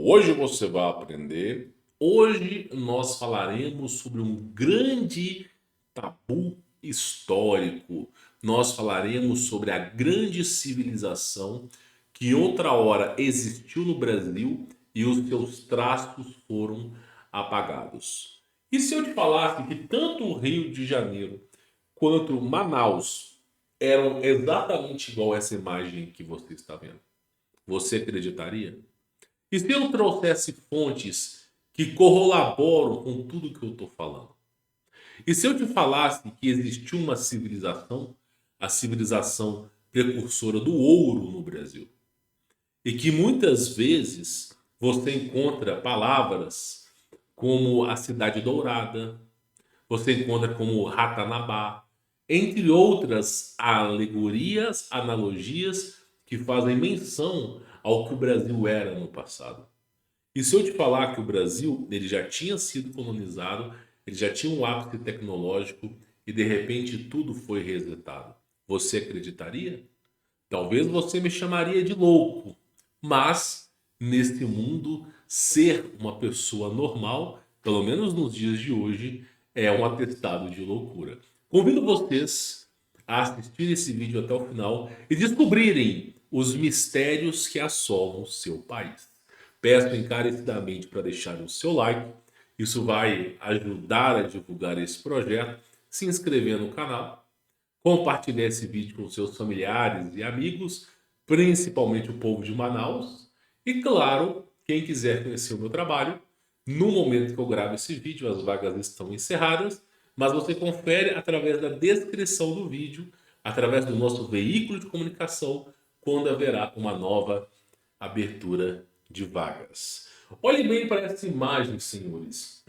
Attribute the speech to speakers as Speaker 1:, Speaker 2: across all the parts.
Speaker 1: hoje você vai aprender. Hoje nós falaremos sobre um grande tabu histórico. Nós falaremos sobre a grande civilização que outra hora existiu no Brasil e os seus traços foram apagados. E se eu te falasse que tanto o Rio de Janeiro quanto Manaus eram exatamente igual a essa imagem que você está vendo? Você acreditaria? E se eu trouxesse fontes que corroboram com tudo que eu estou falando? E se eu te falasse que existiu uma civilização, a civilização precursora do ouro no Brasil, e que muitas vezes você encontra palavras como a Cidade Dourada, você encontra como Ratanabá, entre outras alegorias, analogias que fazem menção ao que o Brasil era no passado. E se eu te falar que o Brasil ele já tinha sido colonizado, ele já tinha um ápice tecnológico e de repente tudo foi resetado, você acreditaria? Talvez você me chamaria de louco, mas neste mundo, ser uma pessoa normal, pelo menos nos dias de hoje, é um atestado de loucura. Convido vocês a assistir esse vídeo até o final e descobrirem os mistérios que assolam o seu país. Peço encarecidamente para deixar o seu like, isso vai ajudar a divulgar esse projeto, se inscrever no canal, compartilhar esse vídeo com seus familiares e amigos, principalmente o povo de Manaus. E claro, quem quiser conhecer o meu trabalho, no momento que eu gravo esse vídeo, as vagas estão encerradas, mas você confere através da descrição do vídeo, através do nosso veículo de comunicação, quando haverá uma nova abertura de vagas. Olhem bem para essa imagem, senhores.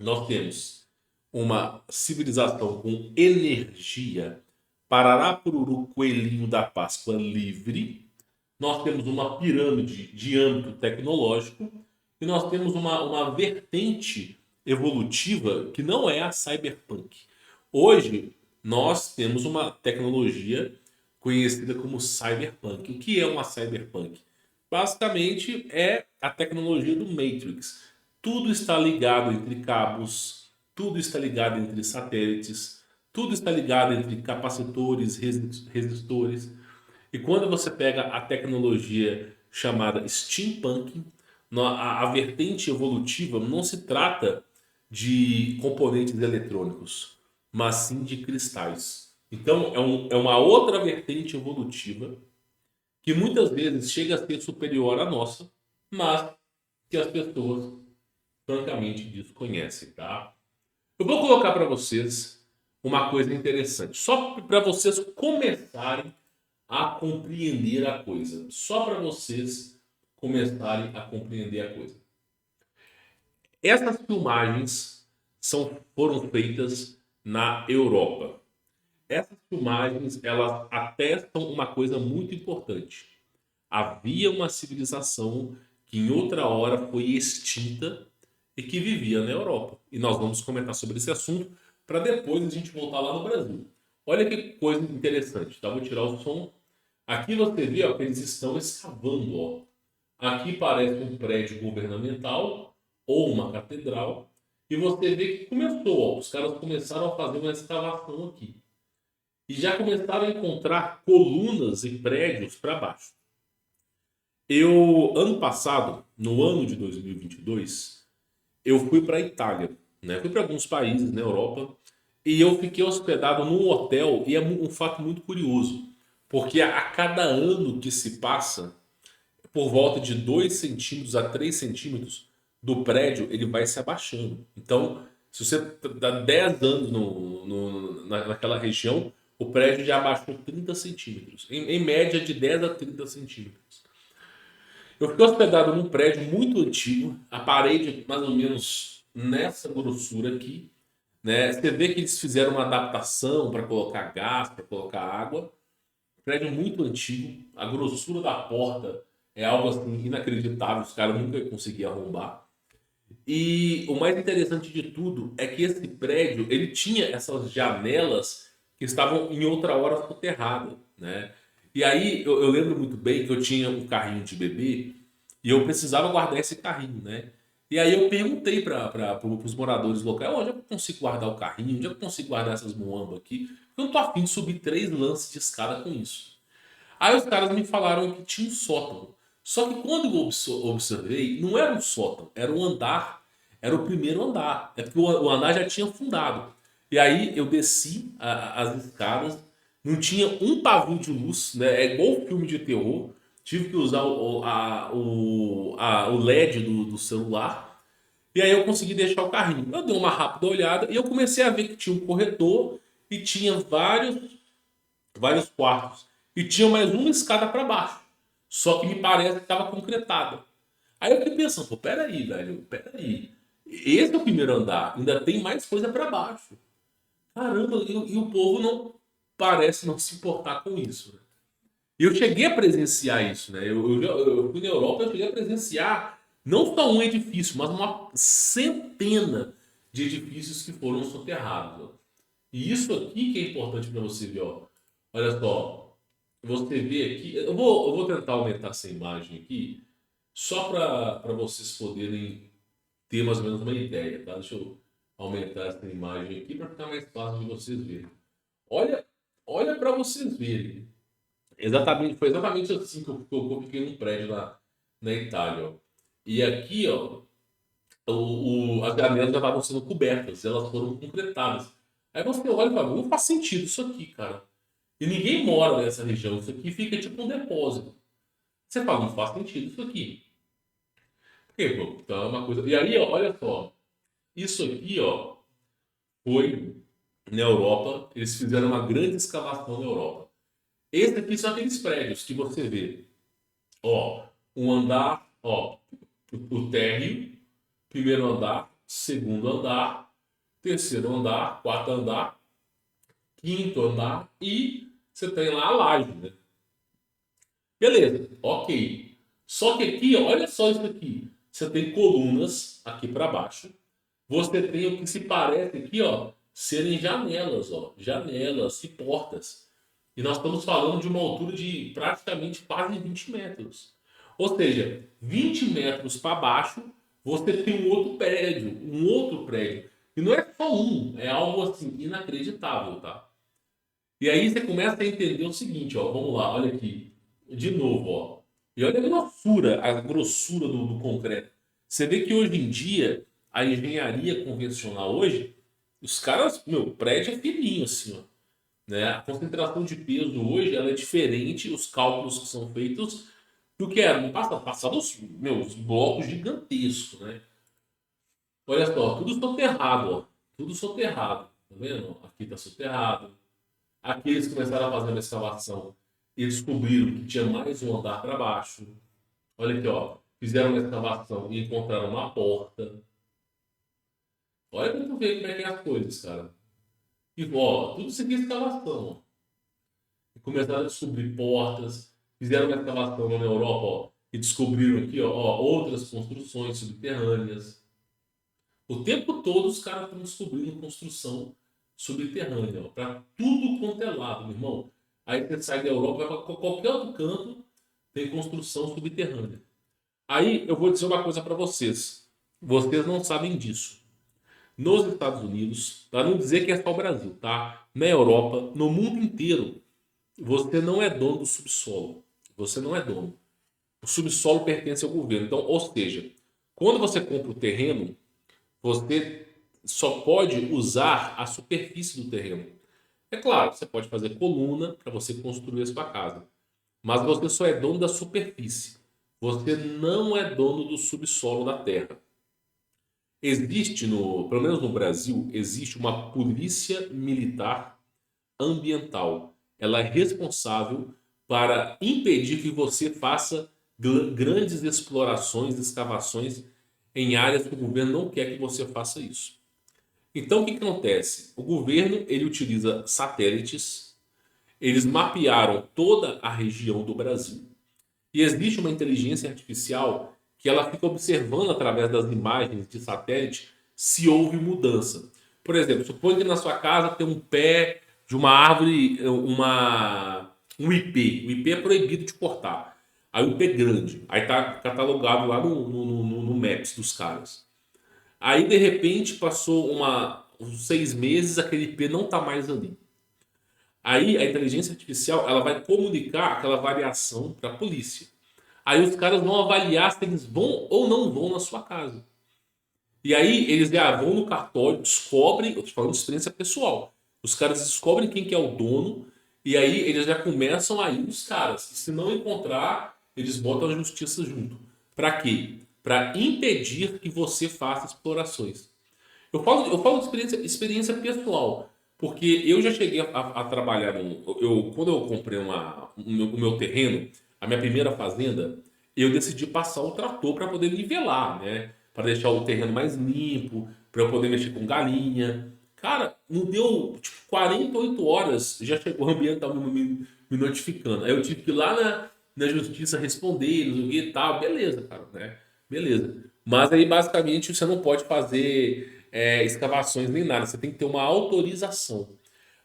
Speaker 1: Nós temos uma civilização com energia, Parará, Pururu, Coelhinho da Páscoa livre. Nós temos uma pirâmide de âmbito tecnológico e nós temos uma vertente evolutiva que não é a cyberpunk. Hoje, nós temos uma tecnologia conhecida como cyberpunk. O que é uma cyberpunk? Basicamente, é a tecnologia do Matrix. Tudo está ligado entre cabos, tudo está ligado entre satélites, tudo está ligado entre capacitores, resistores. E quando você pega a tecnologia chamada steampunk, a vertente evolutiva não se trata de componentes eletrônicos, mas sim de cristais. Então é uma outra vertente evolutiva que muitas vezes chega a ser superior à nossa, mas que as pessoas francamente desconhecem, tá? Eu vou colocar para vocês uma coisa interessante, só para vocês começarem a compreender a coisa, só para vocês começarem a compreender a coisa. Essas filmagens foram feitas na Europa. Essas filmagens elas atestam uma coisa muito importante. Havia uma civilização que em outra hora foi extinta e que vivia na Europa. E nós vamos comentar sobre esse assunto para depois a gente voltar lá no Brasil. Olha que coisa interessante, tá? Vou tirar o som. Aqui você vê ó, que eles estão escavando. Ó. Aqui parece um prédio governamental ou uma catedral. E você vê que começou, ó, os caras começaram a fazer uma escavação aqui. E já começaram a encontrar colunas e prédios para baixo. Ano passado, no ano de 2022, eu fui para a Itália, né? Fui para alguns países na Europa e eu fiquei hospedado num hotel e é um fato muito curioso, porque a cada ano que se passa, por volta de 2 centímetros a 3 centímetros do prédio, ele vai se abaixando. Então, se você dá 10 anos naquela região, o prédio já abaixou 30 centímetros, em média de 10 a 30 centímetros. Eu fiquei hospedado num prédio muito antigo, a parede mais ou menos nessa grossura aqui, né? Você vê que eles fizeram uma adaptação para colocar gás, para colocar água. Prédio muito antigo, a grossura da porta é algo assim inacreditável, os caras nunca conseguiam arrombar. E o mais interessante de tudo é que esse prédio ele tinha essas janelas que estavam em outra hora soterradas, né? E aí eu lembro muito bem que eu tinha um carrinho de bebê E eu precisava guardar esse carrinho, né? E aí eu perguntei para os moradores locais, onde é que eu consigo guardar o carrinho? Onde é que eu consigo guardar essas muambas aqui? Porque eu não tô afim de subir 3 lances de escada com isso. Aí os caras me falaram que tinha um sótão. Só que quando eu observei, não era um sótão, era um andar, era o primeiro andar. É porque o andar já tinha fundado. E aí eu desci as escadas, não tinha um pavio de luz, né? É igual filme de terror. Tive que usar o LED do celular. E aí eu consegui deixar o carrinho. Eu dei uma rápida olhada e eu comecei a ver que tinha um corredor e tinha vários quartos. E tinha mais uma escada para baixo. Só que me parece que estava concretada. Aí eu fiquei pensando, pô, peraí, velho, peraí. Esse é o primeiro andar, ainda tem mais coisa para baixo. Caramba, e o povo não parece não se importar com isso, né? E eu cheguei a presenciar isso, né? Eu fui na Europa, eu cheguei a presenciar não só um edifício, mas uma centena de edifícios que foram soterrados. Ó. E isso aqui que é importante para você ver, ó. Olha só, você vê aqui. Eu vou tentar aumentar essa imagem aqui, só para vocês poderem ter mais ou menos uma ideia, tá? Deixa eu aumentar essa imagem aqui para ficar mais fácil de vocês verem. Olha, olha para vocês verem. Foi exatamente assim que eu fiquei num prédio na Itália. Ó. E aqui, ó, as janelas já estavam sendo cobertas, elas foram concretadas. Aí você olha e fala, não faz sentido isso aqui, cara. E ninguém mora nessa região, isso aqui fica tipo um depósito. Você fala, não faz sentido isso aqui. Por quê, pô? Então é uma coisa. E aí, ó, olha só, isso aqui, ó, foi na Europa, eles fizeram uma grande escavação na Europa. Esse aqui são aqueles prédios que você vê. Ó, um andar, ó, o térreo, primeiro andar, segundo andar, terceiro andar, quarto andar, quinto andar e você tem lá a laje, né? Beleza, ok. Só que aqui, ó, olha só isso aqui. Você tem colunas aqui para baixo. Você tem o que se parece aqui, ó, serem janelas, ó, janelas e portas. E nós estamos falando de uma altura de praticamente quase 20 metros. Ou seja, 20 metros para baixo, você tem um outro prédio, um outro prédio. E não é só um, é algo assim inacreditável, tá? E aí você começa a entender o seguinte, ó, vamos lá, olha aqui, de novo, ó. E olha a grossura do concreto. Você vê que hoje em dia, a engenharia convencional hoje, os caras, meu, o prédio é fininho assim, ó. Né? A concentração de peso hoje ela é diferente, os cálculos que são feitos do que era no passado. Passado, os blocos gigantescos, né? Olha só, tudo soterrado, ó. Tudo soterrado. Tá vendo? Aqui tá soterrado. Aqui eles começaram a fazer uma escavação e descobriram que tinha mais um andar para baixo. Olha aqui, ó. Fizeram uma escavação e encontraram uma porta. Olha para tu ver como é que é as coisas, cara. E, ó, tudo isso aqui é escavação, ó. E começaram a descobrir portas. Fizeram uma escavação na Europa, ó. E descobriram aqui, ó, outras construções subterrâneas. O tempo todo os caras estão descobrindo construção subterrânea, ó, para tudo quanto é lado, meu irmão. Aí você sai da Europa, vai para qualquer outro canto, tem construção subterrânea. Aí eu vou dizer uma coisa para vocês. Vocês não sabem disso. Nos Estados Unidos, para não dizer que é só o Brasil, tá? Na Europa, no mundo inteiro, você não é dono do subsolo. Você não é dono. O subsolo pertence ao governo. Então, ou seja, quando você compra o terreno, você só pode usar a superfície do terreno. É claro, você pode fazer coluna para você construir a sua casa, mas você só é dono da superfície. Você não é dono do subsolo da terra. Existe pelo menos no Brasil, existe uma polícia militar ambiental. Ela é responsável para impedir que você faça grandes explorações, escavações em áreas que o governo não quer que você faça isso. Então, o que acontece? O governo ele utiliza satélites, eles mapearam toda a região do Brasil. E existe uma inteligência artificial que ela fica observando através das imagens de satélite se houve mudança. Por exemplo, suponha que na sua casa tem um pé de uma árvore, um IP. O IP é proibido de cortar. Aí o P grande. Aí tá catalogado lá no Maps dos caras. Aí de repente passou uns 6 meses, aquele P não tá mais ali. Aí a inteligência artificial ela vai comunicar aquela variação para a polícia. Aí os caras vão avaliar se eles vão ou não vão na sua casa. E aí eles já vão no cartório, descobrem, eu tô falando de experiência pessoal. Os caras descobrem quem que é o dono e aí eles já começam a ir nos caras. E se não encontrar, eles botam a justiça junto. Para quê? Para impedir que você faça explorações. Eu falo de experiência pessoal, porque eu já cheguei a trabalhar quando eu comprei o meu terreno, a minha primeira fazenda, eu decidi passar o trator para poder nivelar, né? Para deixar o terreno mais limpo, para eu poder mexer com galinha. Cara, não deu tipo 48 horas, já chegou o ambiental me notificando. Aí eu tive que ir lá na justiça responder, não sei o que e tal. Beleza, cara, né? Beleza. Mas aí basicamente você não pode fazer escavações nem nada, você tem que ter uma autorização.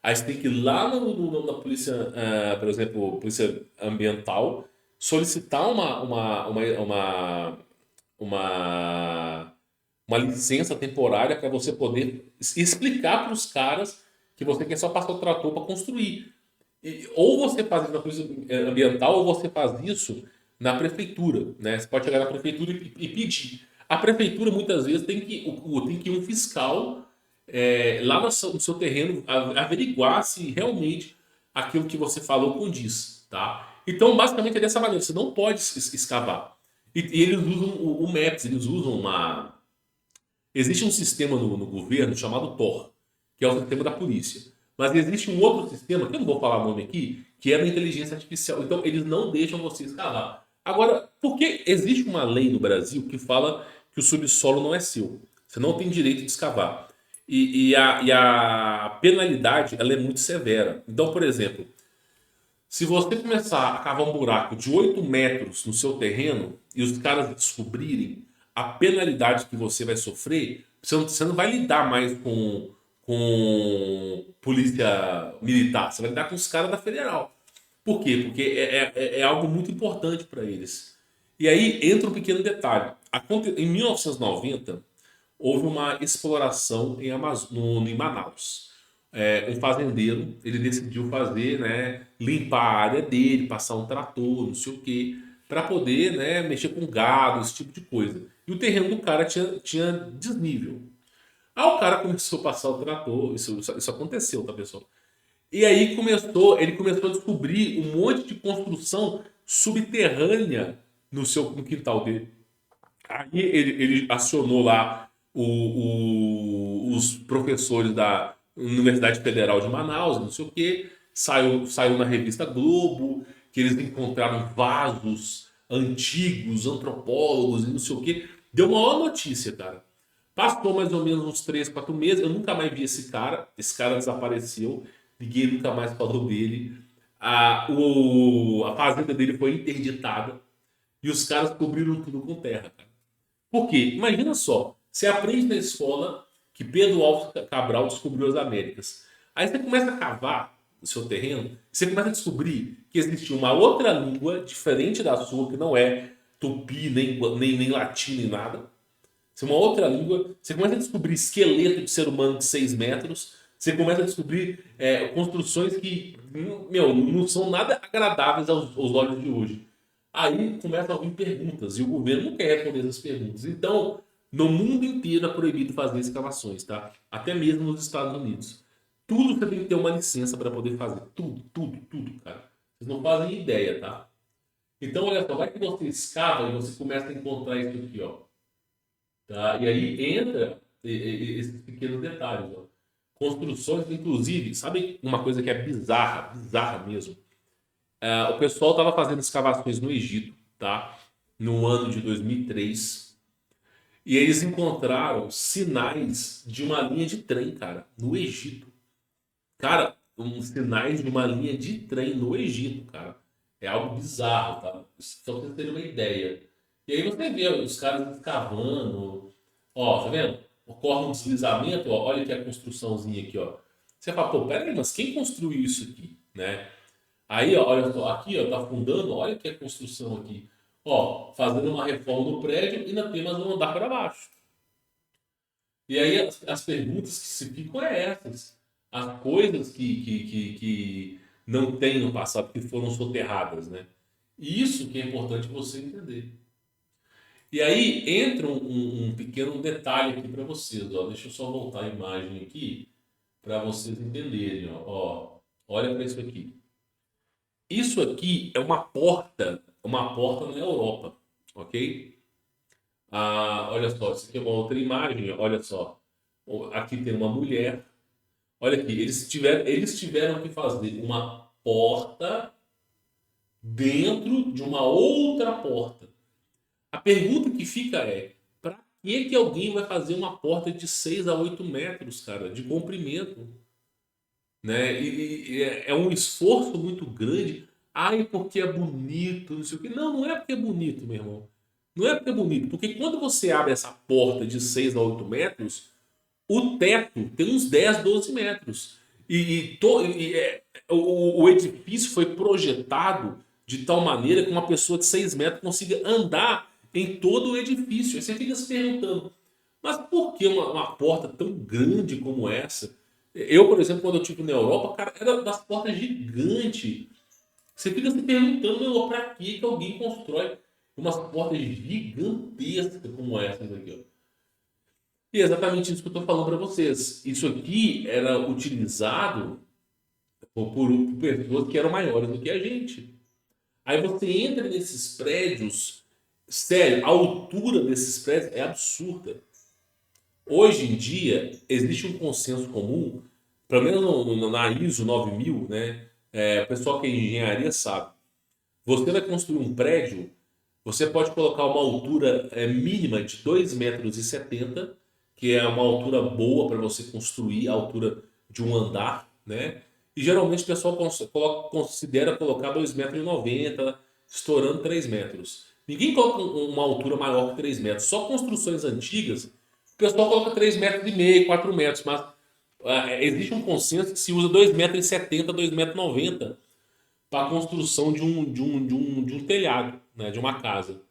Speaker 1: Aí você tem que ir lá na polícia, por exemplo, polícia ambiental, solicitar uma, uma licença temporária para você poder explicar para os caras que você quer só passar o trator para construir. Ou você faz isso na polícia ambiental ou você faz isso na prefeitura, né? Você pode chegar na prefeitura e pedir. A prefeitura muitas vezes tem que ir um fiscal lá no seu terreno averiguar se realmente aquilo que você falou condiz, tá? Então, basicamente é dessa maneira. Você não pode escavar. E eles usam o Maps, eles usam uma. Existe um sistema no governo chamado Tor, que é o sistema da polícia. Mas existe um outro sistema, que eu não vou falar o nome aqui, que é da inteligência artificial. Então, eles não deixam você escalar. Agora, por que existe uma lei no Brasil que fala que o subsolo não é seu? Você não tem direito de escavar. E a penalidade ela é muito severa. Então, por exemplo, se você começar a cavar um buraco de 8 metros no seu terreno e os caras descobrirem a penalidade que você vai sofrer, você não vai lidar mais com polícia militar, você vai lidar com os caras da federal. Por quê? Porque é algo muito importante para eles. E aí entra um pequeno detalhe. Em 1990, houve uma exploração em Manaus. Um fazendeiro, ele decidiu fazer, né, limpar a área dele, passar um trator, não sei o quê, para poder, né, mexer com gado, esse tipo de coisa. E o terreno do cara tinha desnível. Aí o cara começou a passar o trator, isso aconteceu, tá, pessoal? E aí ele começou a descobrir um monte de construção subterrânea no quintal dele. Aí ele acionou lá os professores da Universidade Federal de Manaus, não sei o quê. Saiu na revista Globo, que eles encontraram vasos antigos, antropólogos e não sei o quê. Deu maior notícia, cara. Passou mais ou menos uns 3, 4 meses. Eu nunca mais vi esse cara. Esse cara desapareceu. Ninguém nunca mais falou dele. A fazenda dele foi interditada. E os caras cobriram tudo com terra, cara. Por quê? Imagina só, você aprende na escola que Pedro Álvares Cabral descobriu as Américas. Aí você começa a cavar o seu terreno, você começa a descobrir que existe uma outra língua diferente da sua, que não é tupi, nem latim, nem nada. Isso é uma outra língua. Você começa a descobrir esqueleto de ser humano de 6 metros. Você começa a descobrir construções que, meu, não são nada agradáveis aos olhos de hoje. Aí começam a vir perguntas e o governo não quer responder essas perguntas. Então, no mundo inteiro é proibido fazer escavações, tá? Até mesmo nos Estados Unidos. Tudo você tem que ter uma licença para poder fazer. Tudo, tudo, tudo, cara. Vocês não fazem ideia, tá? Então, olha só, vai que você escava e você começa a encontrar isso aqui, ó. Tá? E aí entra esses pequenos detalhes, ó. Construções, inclusive, sabe uma coisa que é bizarra, bizarra mesmo? O pessoal estava fazendo escavações no Egito, tá? No ano de 2003. E eles encontraram sinais de uma linha de trem, cara, no Egito. Cara, uns sinais de uma linha de trem no Egito, cara. É algo bizarro, tá? Só pra vocês terem uma ideia. E aí você vê os caras escavando. Ó, tá vendo? Ocorre um deslizamento, ó. Olha aqui a construçãozinha aqui, ó. Você fala, pô, peraí, mas quem construiu isso aqui, né? Aí, ó, olha só, aqui, ó, tá fundando, olha que é construção aqui. Ó, fazendo uma reforma no prédio e ainda tem mais um andar para baixo. E aí as perguntas que se ficam é essas. As coisas que não têm no passado, que foram soterradas, né? E isso que é importante você entender. E aí entra um pequeno detalhe aqui para vocês. Ó. Deixa eu só voltar a imagem aqui para vocês entenderem. Ó. Olha para isso aqui. Isso aqui é uma porta na Europa, ok? Olha só, isso aqui é uma outra imagem, olha só. Aqui tem uma mulher. Olha aqui, eles tiveram que fazer uma porta dentro de uma outra porta. A pergunta que fica é: para que alguém vai fazer uma porta de 6 a 8 metros, cara, de comprimento? Né? É um esforço muito grande. Ai, porque é bonito, não sei o quê. Não, não é porque é bonito, meu irmão. Não é porque é bonito. Porque quando você abre essa porta de 6 a 8 metros, o teto tem uns 10, 12 metros. O edifício foi projetado de tal maneira que uma pessoa de 6 metros consiga andar em todo o edifício. Aí você fica se perguntando, mas por que uma porta tão grande como essa? Eu, por exemplo, quando eu estive na Europa, cara, era das portas gigantes. Você fica se perguntando, meu, pra que alguém constrói umas portas gigantescas como essas aqui, ó? E é exatamente isso que eu estou falando para vocês. Isso aqui era utilizado por pessoas que eram maiores do que a gente. Aí você entra nesses prédios, sério, a altura desses prédios é absurda. Hoje em dia, existe um consenso comum, pelo menos na ISO 9000, né? O pessoal que é engenharia sabe. Você vai construir um prédio, você pode colocar uma altura mínima de 2,70 m, que é uma altura boa para você construir, a altura de um andar, né? E geralmente o pessoal considera colocar 2,90 m, estourando 3 metros. Ninguém coloca uma altura maior que 3 metros. Só construções antigas, o pessoal coloca 3,5 m, 4 metros, mas existe um consenso que se usa 2,70 m, 2,90 m para a construção de um telhado, né, de uma casa.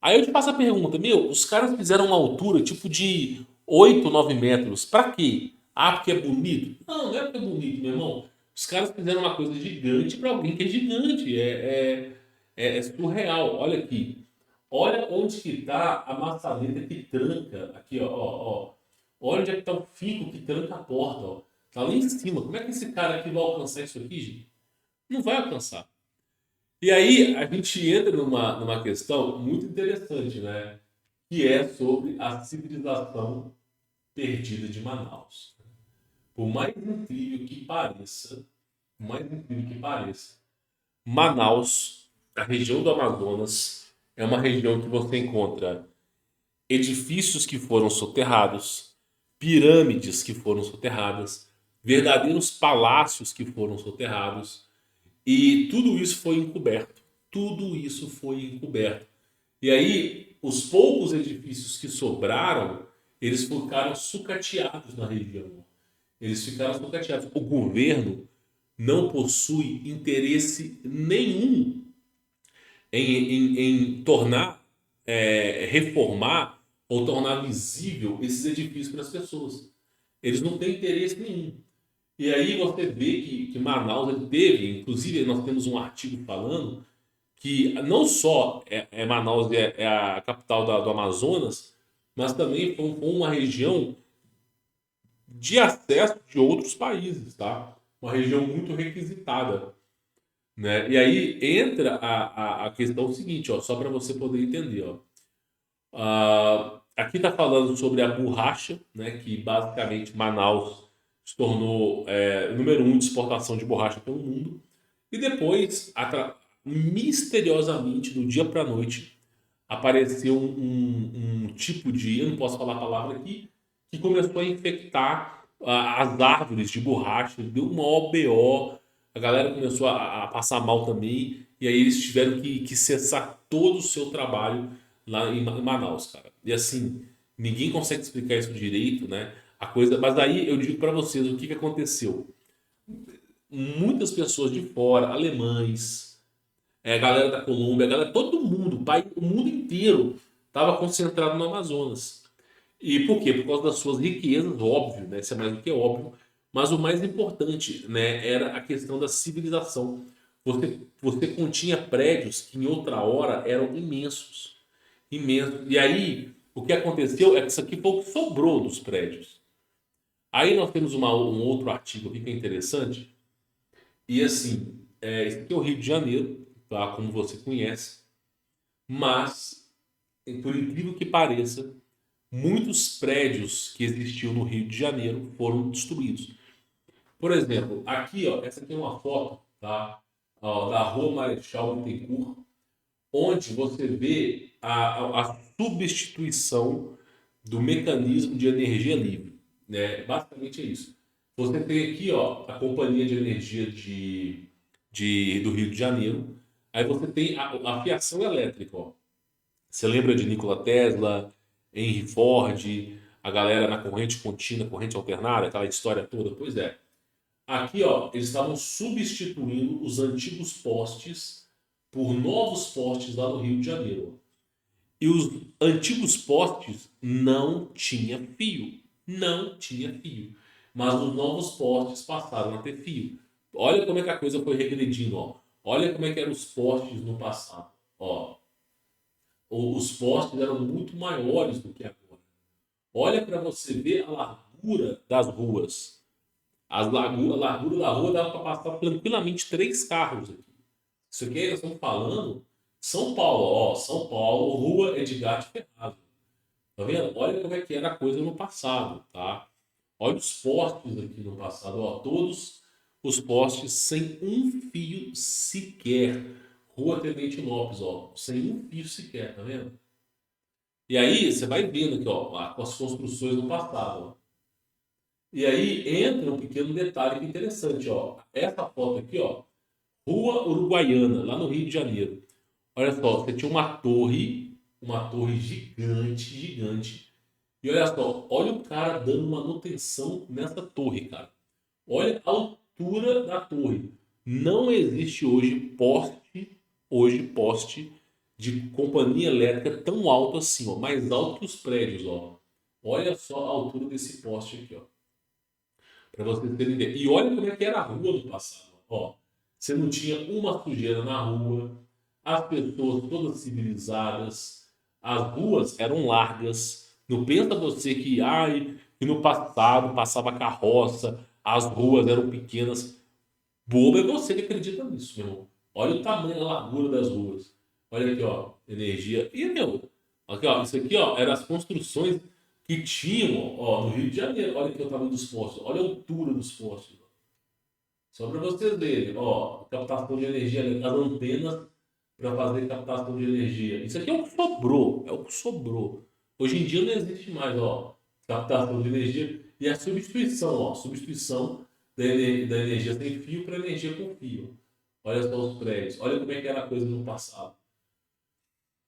Speaker 1: Aí eu te faço a pergunta, meu, os caras fizeram uma altura tipo de 8, 9 metros. Pra quê? Ah, porque é bonito? Não, não é porque é bonito, meu irmão. Os caras fizeram uma coisa gigante para alguém que é gigante. É surreal. Olha aqui. Olha onde que tá a maçaneta que tranca. Aqui, ó. Olha onde é que tá o fico que tranca a porta, ó. Tá lá em cima. Como é que esse cara aqui vai alcançar isso aqui, gente? Não vai alcançar. E aí a gente entra numa questão muito interessante, né? Que é sobre a civilização perdida de Manaus. Por mais incrível que pareça, por mais incrível que pareça, Manaus, a região do Amazonas, é uma região que você encontra edifícios que foram soterrados, pirâmides que foram soterradas, verdadeiros palácios que foram soterrados, e tudo isso foi encoberto. Tudo isso foi encoberto. E aí, os poucos edifícios que sobraram, eles ficaram sucateados na região. Eles ficaram sucateados. O governo não possui interesse nenhum em tornar, reformar ou tornar visível esses edifícios para as pessoas. Eles não têm interesse nenhum. E aí você vê que Manaus ele teve, inclusive nós temos um artigo falando que não só Manaus é a capital do Amazonas, mas também foi uma região de acesso de outros países, tá? Uma região muito requisitada, né? E aí entra a questão seguinte, ó, só para você poder entender, ó. Aqui está falando sobre a borracha, né? Que basicamente Manaus se tornou número um de exportação de borracha pelo mundo. E depois, misteriosamente, do dia para a noite, apareceu um tipo de, eu não posso falar a palavra aqui, que começou a infectar as árvores de borracha, deu uma OBO, a galera começou a passar mal também, e aí eles tiveram que cessar todo o seu trabalho lá em Manaus, cara. E assim, ninguém consegue explicar isso direito, né? A coisa, mas aí eu digo para vocês o que aconteceu. muitas pessoas de fora, alemães, a galera da Colômbia, a galera, todo mundo, o mundo inteiro estava concentrado no Amazonas. E por quê? Por causa das suas riquezas, óbvio, né? Isso é mais do que óbvio. Mas o mais importante, né, era a questão da civilização. Você continha prédios que em outra hora eram imensos. Imensos. E aí, o que aconteceu é que isso aqui foi o que sobrou dos prédios. Aí nós temos um outro artigo aqui que é interessante. E assim, esse aqui é o Rio de Janeiro, tá? Como você conhece. Mas, por incrível que pareça, muitos prédios que existiam no Rio de Janeiro foram destruídos. Por exemplo, aqui, ó, essa aqui é uma foto, tá? Ó, da Rua Marechal Bittencourt, onde você vê a substituição do mecanismo de energia livre, né? Basicamente é isso. Você tem aqui, ó, a Companhia de Energia do Rio de Janeiro. Aí você tem a fiação elétrica, ó. Você lembra de Nikola Tesla, Henry Ford, a galera na corrente contínua, corrente alternada, aquela história toda? Pois é. Aqui, ó, eles estavam substituindo os antigos postes por novos postes lá no Rio de Janeiro. E os antigos postes não tinha fio. Não tinha fio. Mas os novos postes passaram a ter fio. Olha como é que a coisa foi regredindo, ó. Olha como é que eram os postes no passado. Ó, os postes eram muito maiores do que agora. Olha para você ver a largura das ruas. A largura da rua dava para passar tranquilamente 3 carros aqui. Isso aqui nós estamos falando São Paulo, ó, São Paulo, Rua Edgar de Ferraz. Tá vendo? Olha como é que era a coisa no passado, tá? Olha os postes aqui no passado, ó, todos os postes sem um fio sequer. Rua Tenente Lopes, ó, sem um fio sequer, tá vendo? E aí você vai vendo aqui, ó, com as construções do passado, ó. E aí entra um pequeno detalhe interessante, ó. Essa foto aqui, ó, Rua Uruguaiana, lá no Rio de Janeiro. Olha só, você tinha uma torre gigante, gigante. E olha só, olha o cara dando manutenção nessa torre, cara. Olha a altura da torre. Não existe hoje poste de companhia elétrica tão alto assim, ó, mais alto que os prédios, ó. Olha só a altura desse poste aqui, ó, para vocês terem ideia. E olha como é que era a rua no passado, ó. Você não tinha uma sujeira na rua, as pessoas todas civilizadas, as ruas eram largas. Não pensa você que, ai, que no passado passava carroça, as ruas eram pequenas. Bobo é você que acredita nisso, meu irmão. Olha o tamanho, a largura das ruas. Olha aqui, ó, energia. E, meu, aqui, ó, isso aqui, ó, eram as construções que tinham, ó, no Rio de Janeiro. Olha aqui o tamanho dos postos, olha a altura dos postos. Só para vocês verem, ó, captação de energia, as antenas para fazer captação de energia. Isso aqui é o que sobrou, é o que sobrou. Hoje em dia não existe mais, ó, captação de energia e a substituição, ó, substituição da energia sem fio para energia com fio. Olha só os prédios, olha como é que era a coisa no passado.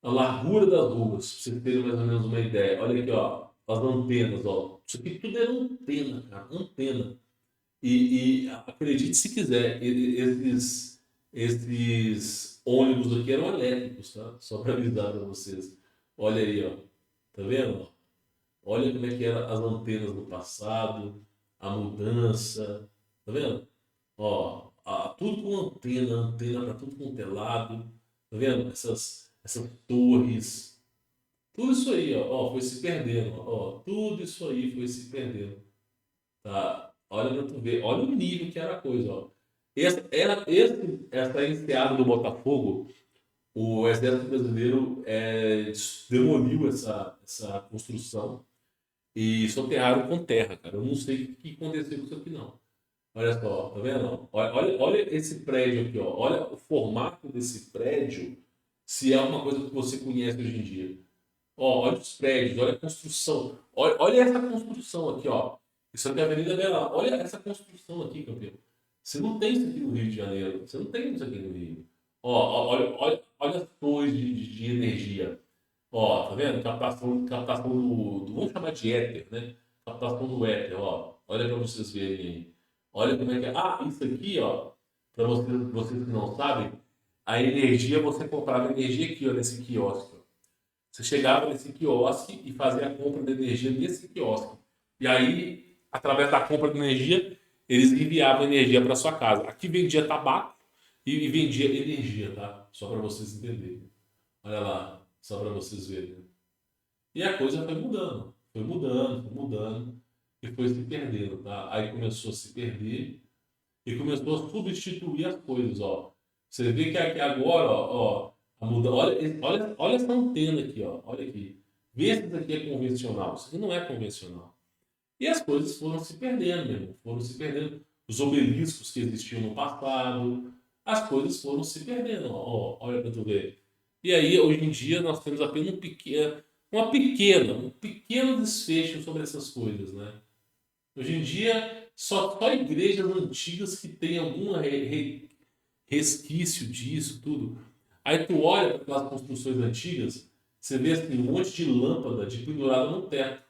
Speaker 1: A largura das ruas, para vocês terem mais ou menos uma ideia. Olha aqui, ó, as antenas, ó. Isso aqui tudo era antena, cara, antena. E acredite se quiser, esses ônibus aqui eram elétricos, tá? Só para avisar para vocês. Olha aí, ó. Tá vendo? Olha como é que eram as antenas no passado, a mudança. Tá vendo? Ó, tudo com antena, antena para tudo quanto é lado. Tá vendo? Essas torres. Tudo isso aí, ó, foi se perdendo. Ó, tudo isso aí foi se perdendo. Tá? Olha pra tu ver, olha o nível que era a coisa, ó. Essa enseada do Botafogo, o Exército Brasileiro demoliu essa construção e soterraram com terra, cara. Eu não sei o que aconteceu com isso aqui, não. Olha só, tá vendo? Olha esse prédio aqui, ó. Olha o formato desse prédio, se é uma coisa que você conhece hoje em dia. Ó, olha os prédios, olha a construção. Olha essa construção aqui, ó. Isso aqui é a Avenida Bela. Olha essa construção aqui, campeão. Você não tem isso aqui no Rio de Janeiro. Você não tem isso aqui no Rio. Olha as torres de energia. Ó, tá vendo? Captação vamos chamar de éter, né? Captação do éter, ó. Olha para vocês verem aí. Olha como é que é. Ah, isso aqui, ó, para vocês que não sabem, a energia, você comprava energia aqui, ó, nesse quiosque. Ó. Você chegava nesse quiosque e fazia a compra de energia nesse quiosque. E aí, através da compra de energia, eles enviavam energia para sua casa. Aqui vendia tabaco e vendia energia, tá? Só para vocês entenderem. Olha lá, só para vocês verem. E a coisa foi mudando, foi mudando, foi mudando e foi se perdendo, tá? Aí começou a se perder e começou a substituir as coisas, ó. Você vê que aqui agora, ó, a muda, olha essa antena aqui, ó, olha aqui. Vê se isso aqui é convencional. Isso aqui não é convencional. E as coisas foram se perdendo, meu irmão, foram se perdendo. Os obeliscos que existiam no passado, as coisas foram se perdendo, olha para tu ver. E aí, hoje em dia, nós temos apenas um pequeno desfecho sobre essas coisas, né? Hoje em dia, só igrejas antigas que têm algum resquício disso, tudo. Aí tu olha para aquelas construções antigas, você vê assim, um monte de lâmpada de pendurada no teto.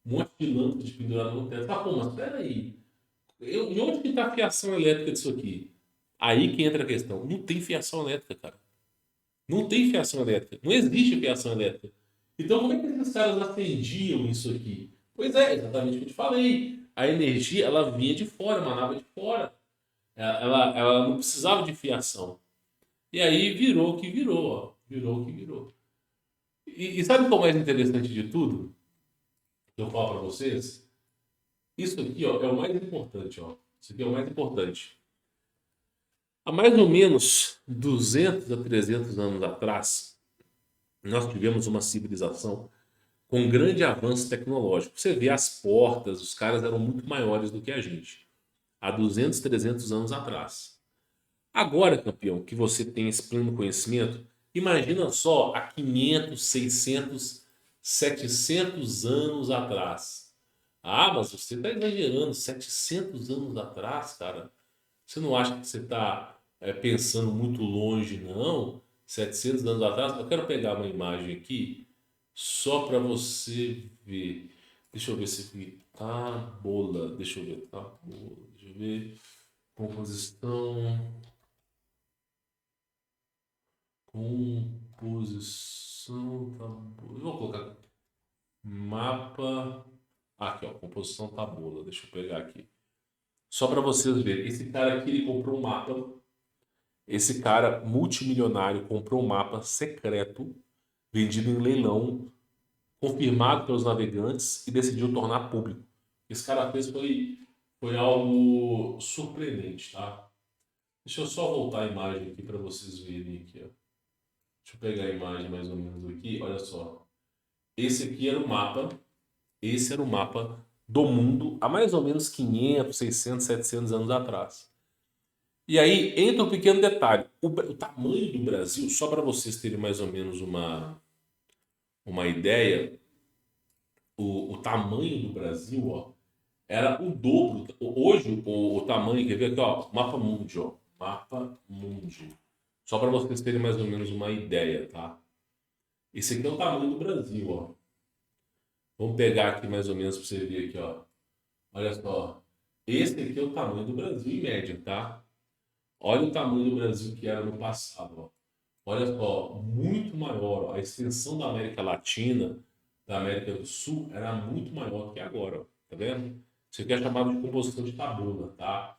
Speaker 1: Um monte de lâmpada de pendurada no teto. Ah, pô, mas peraí. E onde que está a fiação elétrica disso aqui? Aí que entra a questão. Não tem fiação elétrica, cara. Não tem fiação elétrica. Não existe fiação elétrica. Então, como é que esses caras acendiam isso aqui? Pois é, exatamente o que eu te falei. A energia, ela vinha de fora, emanava de fora. Ela não precisava de fiação. E aí virou o que virou, ó. Virou o que virou. E sabe qual é o mais interessante de tudo? Que eu falo para vocês? Isso aqui, ó, é o mais importante, ó. Isso aqui é o mais importante. Há mais ou menos 200 a 300 anos atrás, nós tivemos uma civilização com grande avanço tecnológico. Você vê as portas, os caras eram muito maiores do que a gente. Há 200, 300 anos atrás. Agora, campeão, que você tem esse pleno conhecimento, imagina só há 500, 600, 700 anos atrás. Ah, mas você está exagerando. 700 anos atrás, cara. Você não acha que você está pensando muito longe, não? 700 anos atrás? Eu quero pegar uma imagem aqui só para você ver. Deixa eu ver se aqui. Tabola. Deixa eu ver. Tabola. Deixa eu ver. Composição. Composição. Tabola. Eu vou colocar mapa. Aqui, ó. Composição tabola. Deixa eu pegar aqui. Só para vocês verem. Esse cara aqui, ele comprou um mapa. Esse cara multimilionário comprou um mapa secreto, vendido em leilão, confirmado pelos navegantes e decidiu tornar público. Esse cara fez foi algo surpreendente, tá? Deixa eu só voltar a imagem aqui para vocês verem aqui, ó. Deixa eu pegar a imagem mais ou menos aqui, olha só. Esse aqui era o mapa, esse era o mapa do mundo há mais ou menos 500, 600, 700 anos atrás. E aí entra um pequeno detalhe. O tamanho do Brasil, só para vocês terem mais ou menos uma ideia, o tamanho do Brasil, ó, era o dobro. Hoje, o tamanho, quer ver aqui, ó, mapa mundi, ó, mapa mundi. Só para vocês terem mais ou menos uma ideia, tá? Esse aqui é o tamanho do Brasil, ó. Vamos pegar aqui mais ou menos para você ver aqui, ó. Olha só. Esse aqui é o tamanho do Brasil em média, tá? Olha o tamanho do Brasil que era no passado, ó. Olha só, muito maior. Ó. A extensão da América Latina, da América do Sul, era muito maior que agora. Ó. Tá vendo? Isso aqui é chamado de composição de tabula, tá?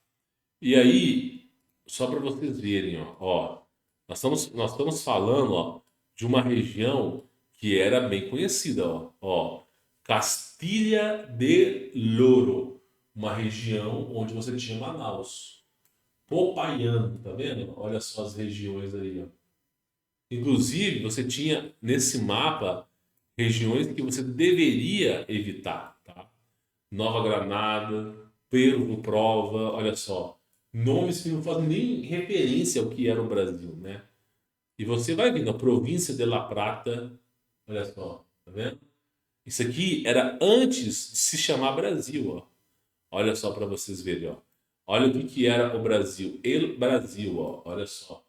Speaker 1: E aí, só para vocês verem, ó, nós estamos falando, ó, de uma região que era bem conhecida, ó, Castilha de Louro, uma região onde você tinha Manaus, Popayán, tá vendo? Olha só as regiões aí, ó. Inclusive, você tinha nesse mapa regiões que você deveria evitar, tá? Nova Granada, Pervo, Prova, olha só. Nomes que não fazem nem referência ao que era o Brasil, né? E você vai vendo a província de La Plata, olha só, tá vendo? Isso aqui era antes de se chamar Brasil, ó. Olha só para vocês verem, ó. Olha o que que era o Brasil. El Brasil, ó. Olha só.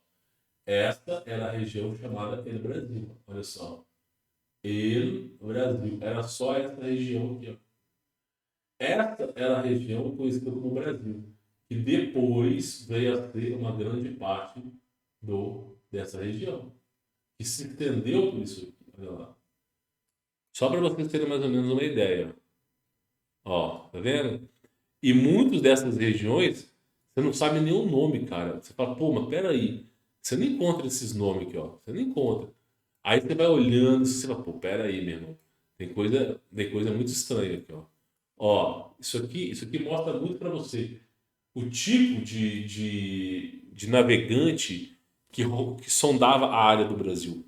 Speaker 1: Esta era a região chamada El Brasil. Olha só. El Brasil. Era só essa região aqui, ó. Essa era a região conhecida como Brasil. que depois veio a ser uma grande parte dessa região, que se estendeu por isso aqui. Olha lá. Só para vocês terem mais ou menos uma ideia. Ó, tá vendo? E muitas dessas regiões, você não sabe nem o nome, cara. Você fala, pô, mas peraí. Você não encontra esses nomes aqui, ó. Você não encontra. Aí você vai olhando e você fala, pô, peraí, meu irmão. Tem coisa muito estranha aqui, ó. Ó, isso aqui mostra muito para você o tipo de navegante que sondava a área do Brasil.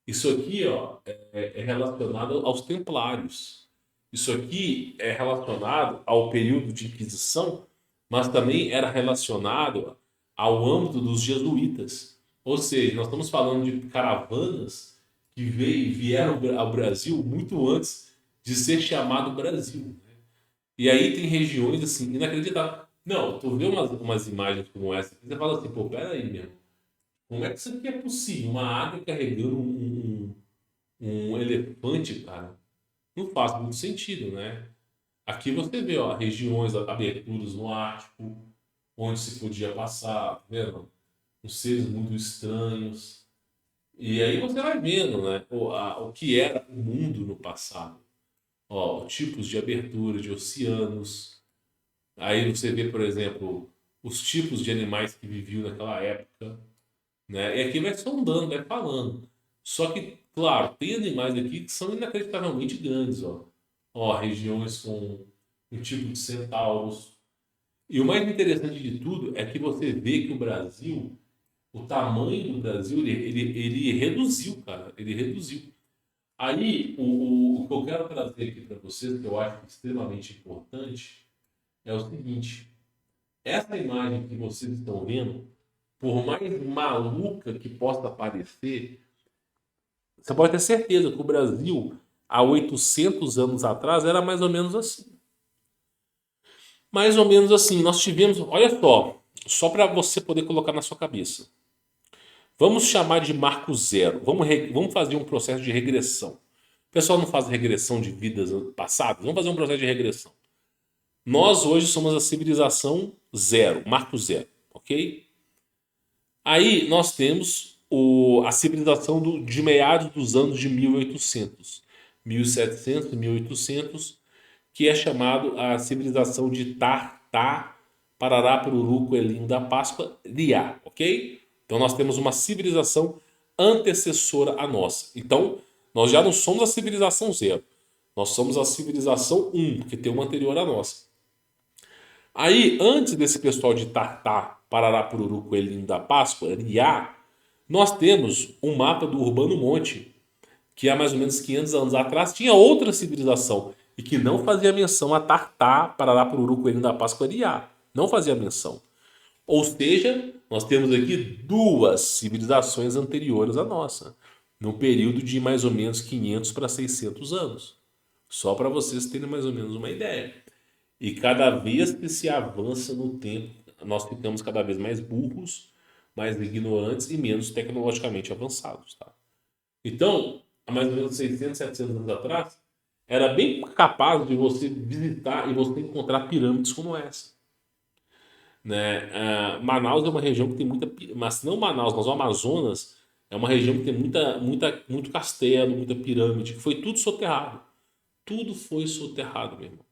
Speaker 1: Isso aqui, ó, é relacionado aos templários. Isso aqui é relacionado ao período de Inquisição, mas também era relacionado ao âmbito dos jesuítas. Ou seja, nós estamos falando de caravanas que vieram ao Brasil muito antes de ser chamado Brasil. E aí tem regiões assim, inacreditáveis. Não, tu vê umas imagens como essa, você fala assim, pô, peraí, meu. Como é que isso aqui é possível? Uma águia carregando um elefante, cara? Não faz muito sentido, né? Aqui você vê, ó, regiões, aberturas no Ártico, onde se podia passar, tá vendo? Uns seres muito estranhos. E aí você vai vendo, né, o que era o mundo no passado. Ó, tipos de abertura de oceanos. Aí você vê, por exemplo, os tipos de animais que viviam naquela época, né? E aqui vai sondando, vai falando. Só que, claro, tem animais aqui que são inacreditavelmente grandes, ó. Ó, regiões com um tipo de centauros. E o mais interessante de tudo é que você vê que o Brasil, o tamanho do Brasil, ele reduziu, cara. Ele reduziu. Aí, o que eu quero trazer aqui para vocês, que eu acho extremamente importante, é o seguinte: essa imagem que vocês estão vendo, por mais maluca que possa parecer, você pode ter certeza que o Brasil, há 800 anos atrás, era mais ou menos assim. Mais ou menos assim. Nós tivemos, olha só para você poder colocar na sua cabeça. Vamos chamar de marco zero. Vamos fazer um processo de regressão. O pessoal não faz regressão de vidas passadas? Vamos fazer um processo de regressão. Nós hoje somos a civilização zero, marco zero, ok? Aí nós temos a civilização de meados dos anos de 1800, 1700, 1800, que é chamado a civilização de Tartá, Parará, Pururu, Coelhinho da Páscoa, Riá, ok? Então nós temos uma civilização antecessora à nossa. Então nós já não somos a civilização zero, nós somos a civilização um, que tem uma anterior à nossa. Aí, antes desse pessoal de Tartá, Parará, Pururu, Coelhinho da Páscoa, Riá, nós temos um mapa do Urbano Monte, que há mais ou menos 500 anos atrás tinha outra civilização e que não fazia menção a Tartá, Parará, Pururu, Coelhinho da Páscoa, Riá. Não fazia menção. Ou seja, nós temos aqui duas civilizações anteriores à nossa, no período de mais ou menos 500 para 600 anos. Só para vocês terem mais ou menos uma ideia. E cada vez que se avança no tempo, nós ficamos cada vez mais burros, mais ignorantes e menos tecnologicamente avançados, tá? Então, há mais ou menos 600, 700 anos atrás, era bem capaz de você visitar e você encontrar pirâmides como essa, né? Manaus é uma região que tem muita, mas não Manaus, mas o Amazonas é uma região que tem muito castelo, muita pirâmide, que foi tudo soterrado. Tudo foi soterrado, meu irmão.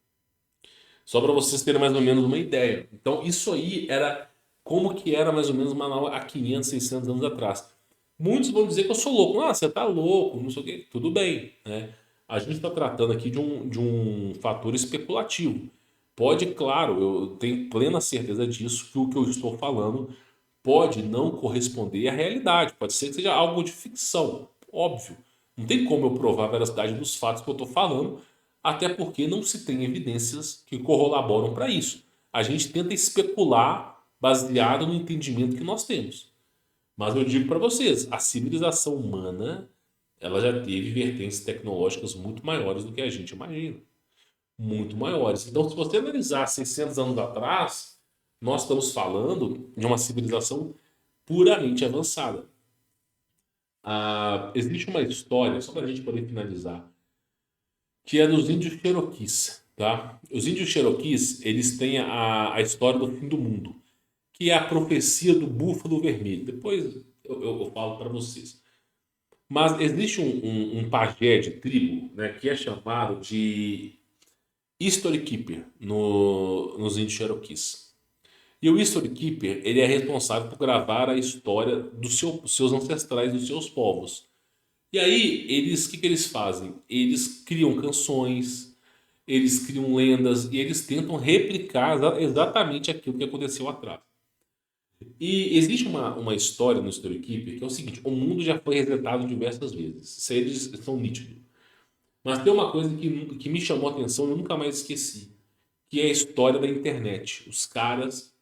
Speaker 1: Só para vocês terem mais ou menos uma ideia. Então, isso aí era como que era mais ou menos Manaus há 500, 600 anos atrás. Muitos vão dizer que eu sou louco. Ah, você tá louco, não sei o quê. Tudo bem, né? A gente está tratando aqui de um fator especulativo. Pode, claro, eu tenho plena certeza disso, que o que eu estou falando pode não corresponder à realidade. Pode ser que seja algo de ficção, óbvio. Não tem como eu provar a veracidade dos fatos que eu estou falando, até porque não se tem evidências que corroboram para isso. A gente tenta especular baseado no entendimento que nós temos. Mas eu digo para vocês, a civilização humana, ela já teve vertentes tecnológicas muito maiores do que a gente imagina. Muito maiores. Então, se você analisar 600 anos atrás, nós estamos falando de uma civilização puramente avançada. Existe uma história, só para a gente poder finalizar, que é dos índios Cherokees. tá? Os índios Cherokees, eles têm a história do fim do mundo, que é a profecia do búfalo vermelho. Depois eu falo para vocês. Mas existe um pajé de tribo, né, que é chamado de History Keeper nos índios Cherokees. E o History Keeper, ele é responsável por gravar a história dos seus ancestrais, dos seus povos. E aí, o que, que eles fazem? Eles criam canções, eles criam lendas e eles tentam replicar exatamente aquilo que aconteceu atrás. E existe uma história no Story Keeper que é o seguinte: o mundo já foi resetado diversas vezes. Isso aí eles são nítidos. Mas tem uma coisa que me chamou a atenção e eu nunca mais esqueci, que é a história da internet. Os caras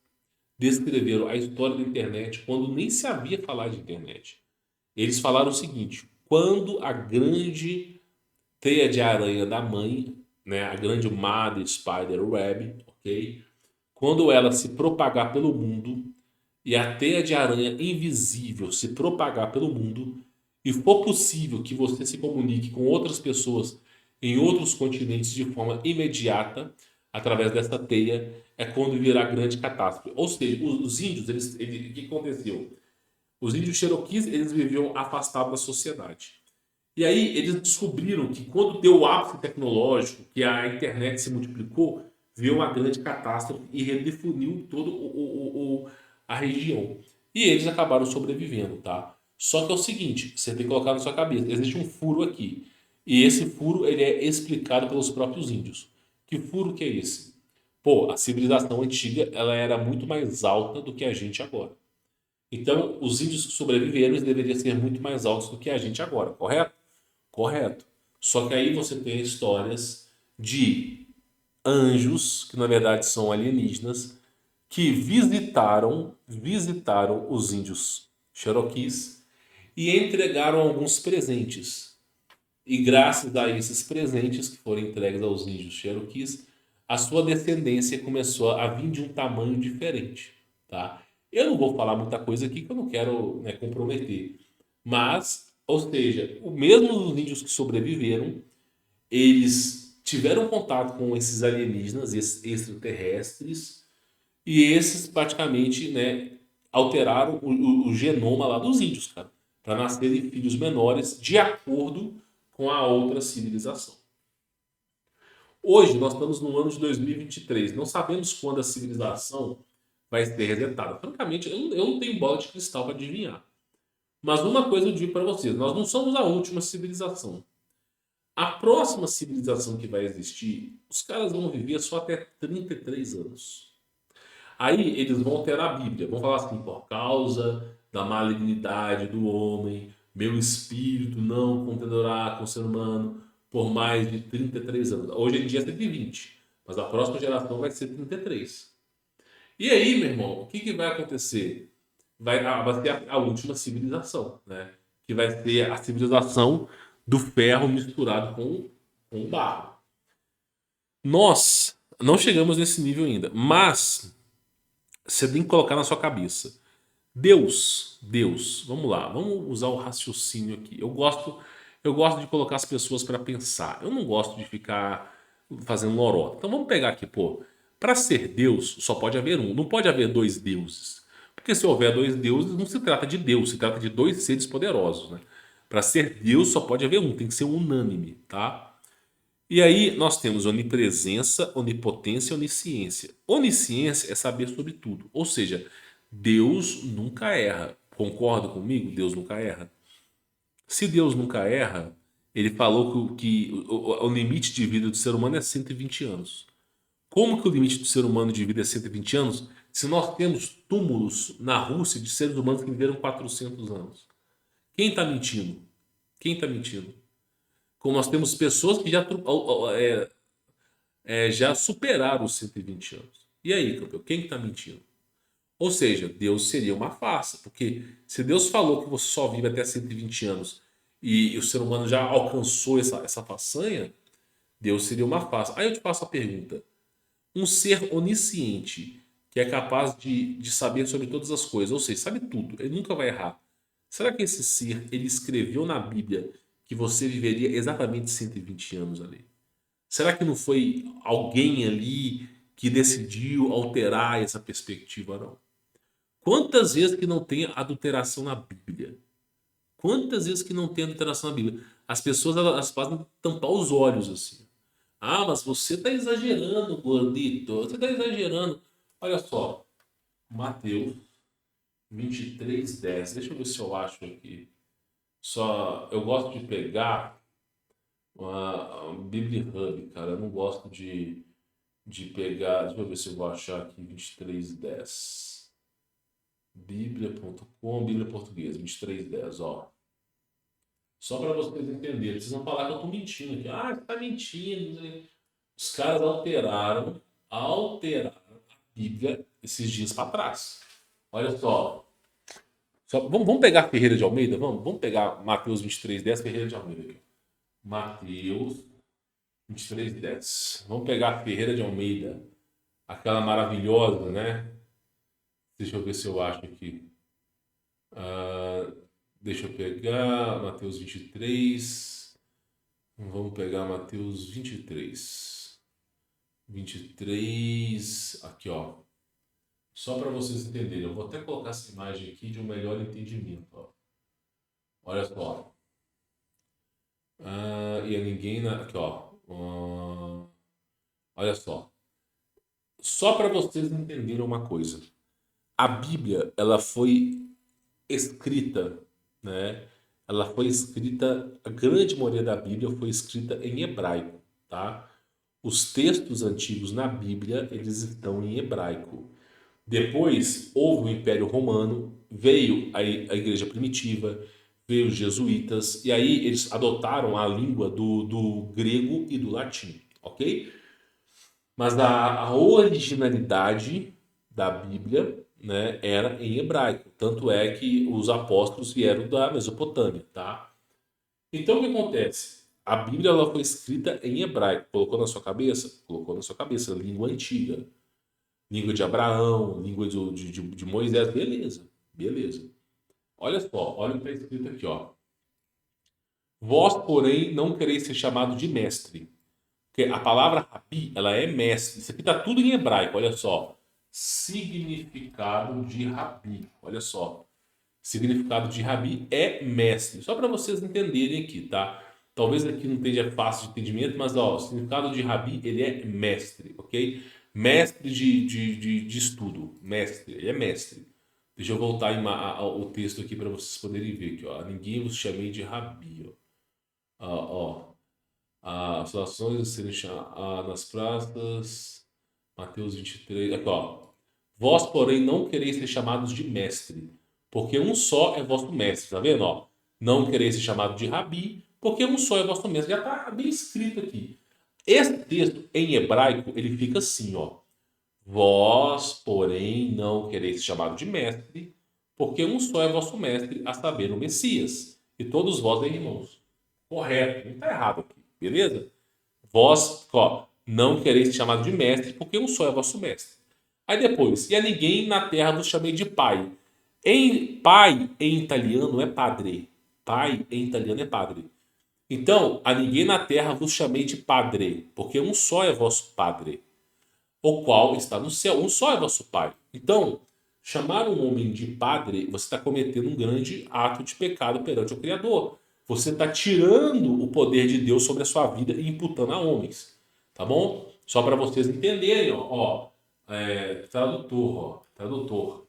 Speaker 1: descreveram a história da internet quando nem se havia falar de internet. Eles falaram o seguinte: quando a grande teia de aranha da mãe, né, a grande Mother Spider Web, ok? Quando ela se propagar pelo mundo e a teia de aranha invisível se propagar pelo mundo e for possível que você se comunique com outras pessoas em outros continentes de forma imediata através dessa teia, é quando virá grande catástrofe. Ou seja, os índios, o que aconteceu? Os índios Cherokees, eles viviam afastados da sociedade. E aí eles descobriram que quando deu o ápice tecnológico, que a internet se multiplicou, veio uma grande catástrofe e redefiniu toda a região. E eles acabaram sobrevivendo, tá? Só que é o seguinte, você tem que colocar na sua cabeça, existe um furo aqui. E esse furo ele é explicado pelos próprios índios. Que furo que é esse? Pô, a civilização antiga ela era muito mais alta do que a gente agora. Então, os índios que sobreviveram eles deveriam ser muito mais altos do que a gente agora, correto? Correto. Só que aí você tem histórias de anjos, que na verdade são alienígenas, que visitaram os índios Cherokees e entregaram alguns presentes. E graças a esses presentes que foram entregues aos índios Cherokees, a sua descendência começou a vir de um tamanho diferente, tá? Eu não vou falar muita coisa aqui que eu não quero, né, comprometer. Mas, ou seja, o mesmo os índios que sobreviveram, eles tiveram contato com esses alienígenas, esses extraterrestres, e esses praticamente, né, alteraram o genoma lá dos índios, cara, para nascerem filhos menores de acordo com a outra civilização. Hoje nós estamos no ano de 2023, não sabemos quando a civilização vai ser resetada. Francamente, eu não tenho bola de cristal para adivinhar. Mas uma coisa eu digo para vocês: nós não somos a última civilização. A próxima civilização que vai existir, os caras vão viver só até 33 anos. Aí eles vão ter a Bíblia, vão falar assim: por causa da malignidade do homem, meu espírito não contenderá com o ser humano por mais de 33 anos. Hoje em dia é 120, mas a próxima geração vai ser 33. E aí, meu irmão, o que, que vai acontecer? Vai ser a última civilização, né? Que vai ser a civilização do ferro misturado com o barro. Nós não chegamos nesse nível ainda, mas você tem que colocar na sua cabeça. Deus, vamos lá, vamos usar o raciocínio aqui. Eu gosto de colocar as pessoas para pensar. Eu não gosto de ficar fazendo lorota. Então vamos pegar aqui, pô. Para ser Deus, só pode haver um, não pode haver dois deuses. Porque se houver dois deuses, não se trata de Deus, se trata de dois seres poderosos, né? Para ser Deus, só pode haver um, tem que ser unânime, tá? E aí nós temos onipresença, onipotência e onisciência. Onisciência é saber sobre tudo. Ou seja, Deus nunca erra. Concorda comigo? Deus nunca erra. Se Deus nunca erra, ele falou que o limite de vida do ser humano é 120 anos. Como que o limite do ser humano de vida é 120 anos? Se nós temos túmulos na Rússia de seres humanos que viveram 400 anos. Quem está mentindo? Quem está mentindo? Como nós temos pessoas que já superaram os 120 anos. E aí, campeão, quem está mentindo? Ou seja, Deus seria uma farsa, porque se Deus falou que você só vive até 120 anos e o ser humano já alcançou essa façanha, Deus seria uma farsa. Aí eu te faço a pergunta: um ser onisciente, que é capaz de saber sobre todas as coisas, ou seja, sabe tudo, ele nunca vai errar. Será que esse ser, ele escreveu na Bíblia que você viveria exatamente 120 anos ali? Será que não foi alguém ali que decidiu alterar essa perspectiva, não? Quantas vezes que não tem adulteração na Bíblia? Quantas vezes que não tem adulteração na Bíblia? As pessoas elas fazem tampar os olhos assim. Ah, mas você está exagerando, gordito. Você está exagerando. Olha só, Mateus 23:10. Deixa eu ver se eu acho aqui. Só eu gosto de pegar uma Bíblia Hub, cara. Eu não gosto de pegar. Deixa eu ver se eu vou achar aqui 23:10. Bíblia.com, Bíblia Portuguesa, 23:10, ó. Só para vocês entenderem. Vocês vão falar que eu tô mentindo aqui. Ah, você tá mentindo. Os caras alteraram a Bíblia esses dias para trás. Olha só. Vamos pegar Ferreira de Almeida? Vamos pegar Mateus 23:10, Ferreira de Almeida aqui. Mateus 23:10. Vamos pegar Ferreira de Almeida. Aquela maravilhosa, né? Deixa eu ver se eu acho aqui. Ah, deixa eu pegar Mateus 23. Vamos pegar Mateus 23. 23. Aqui, ó. Só para vocês entenderem. Eu vou até colocar essa imagem aqui de um melhor entendimento. Ó. Olha só. E a ninguém. Aqui, ó. Olha só. Só para vocês entenderem uma coisa. A Bíblia, ela foi escrita, né? Ela foi escrita, a grande maioria da Bíblia foi escrita em hebraico, tá? Os textos antigos na Bíblia, eles estão em hebraico. Depois houve o Império Romano, veio a igreja primitiva, veio os jesuítas, e aí eles adotaram a língua do grego e do latim, ok? Mas a originalidade da Bíblia, né, era em hebraico. Tanto é que os apóstolos vieram da Mesopotâmia, tá? Então o que acontece? A Bíblia ela foi escrita em hebraico. Colocou na sua cabeça? Colocou na sua cabeça. Língua antiga. Língua de Abraão, língua de Moisés. Beleza, beleza. Olha só, olha o que está escrito aqui, ó. Vós, porém, não quereis ser chamado de mestre. Porque a palavra rabi, ela é mestre. Isso aqui está tudo em hebraico, olha só. Significado de rabi, olha só. Significado de rabi é mestre. Só para vocês entenderem aqui, tá? Talvez aqui não esteja fácil de entendimento, mas ó, o significado de rabi, ele é mestre, ok? Mestre de estudo, mestre, ele é mestre. Deixa eu voltar o texto aqui para vocês poderem ver aqui, ó. Ninguém vos chamei de rabi, ó. As ações a serem nas praças, Mateus 23, aqui ó. Vós, porém, não quereis ser chamados de mestre, porque um só é vosso mestre, tá vendo, ó? Não quereis ser chamado de rabi, porque um só é vosso mestre. Já tá bem escrito aqui. Esse texto, em hebraico, ele fica assim, ó. Vós, porém, não quereis ser chamado de mestre, porque um só é vosso mestre, a saber, o Messias, e todos vós irmãos. Correto, não está errado aqui, beleza? Vós, ó, não quereis ser chamado de mestre, porque um só é vosso mestre. Aí depois, e a ninguém na terra vos chamei de pai. Pai em italiano é padre. Pai em italiano é padre. Então, a ninguém na terra vos chamei de padre, porque um só é vosso padre, o qual está no céu. Um só é vosso pai. Então, chamar um homem de padre, você está cometendo um grande ato de pecado perante o Criador. Você está tirando o poder de Deus sobre a sua vida e imputando a homens. Tá bom? Só para vocês entenderem, ó. Tradutor, ó. Tradutor.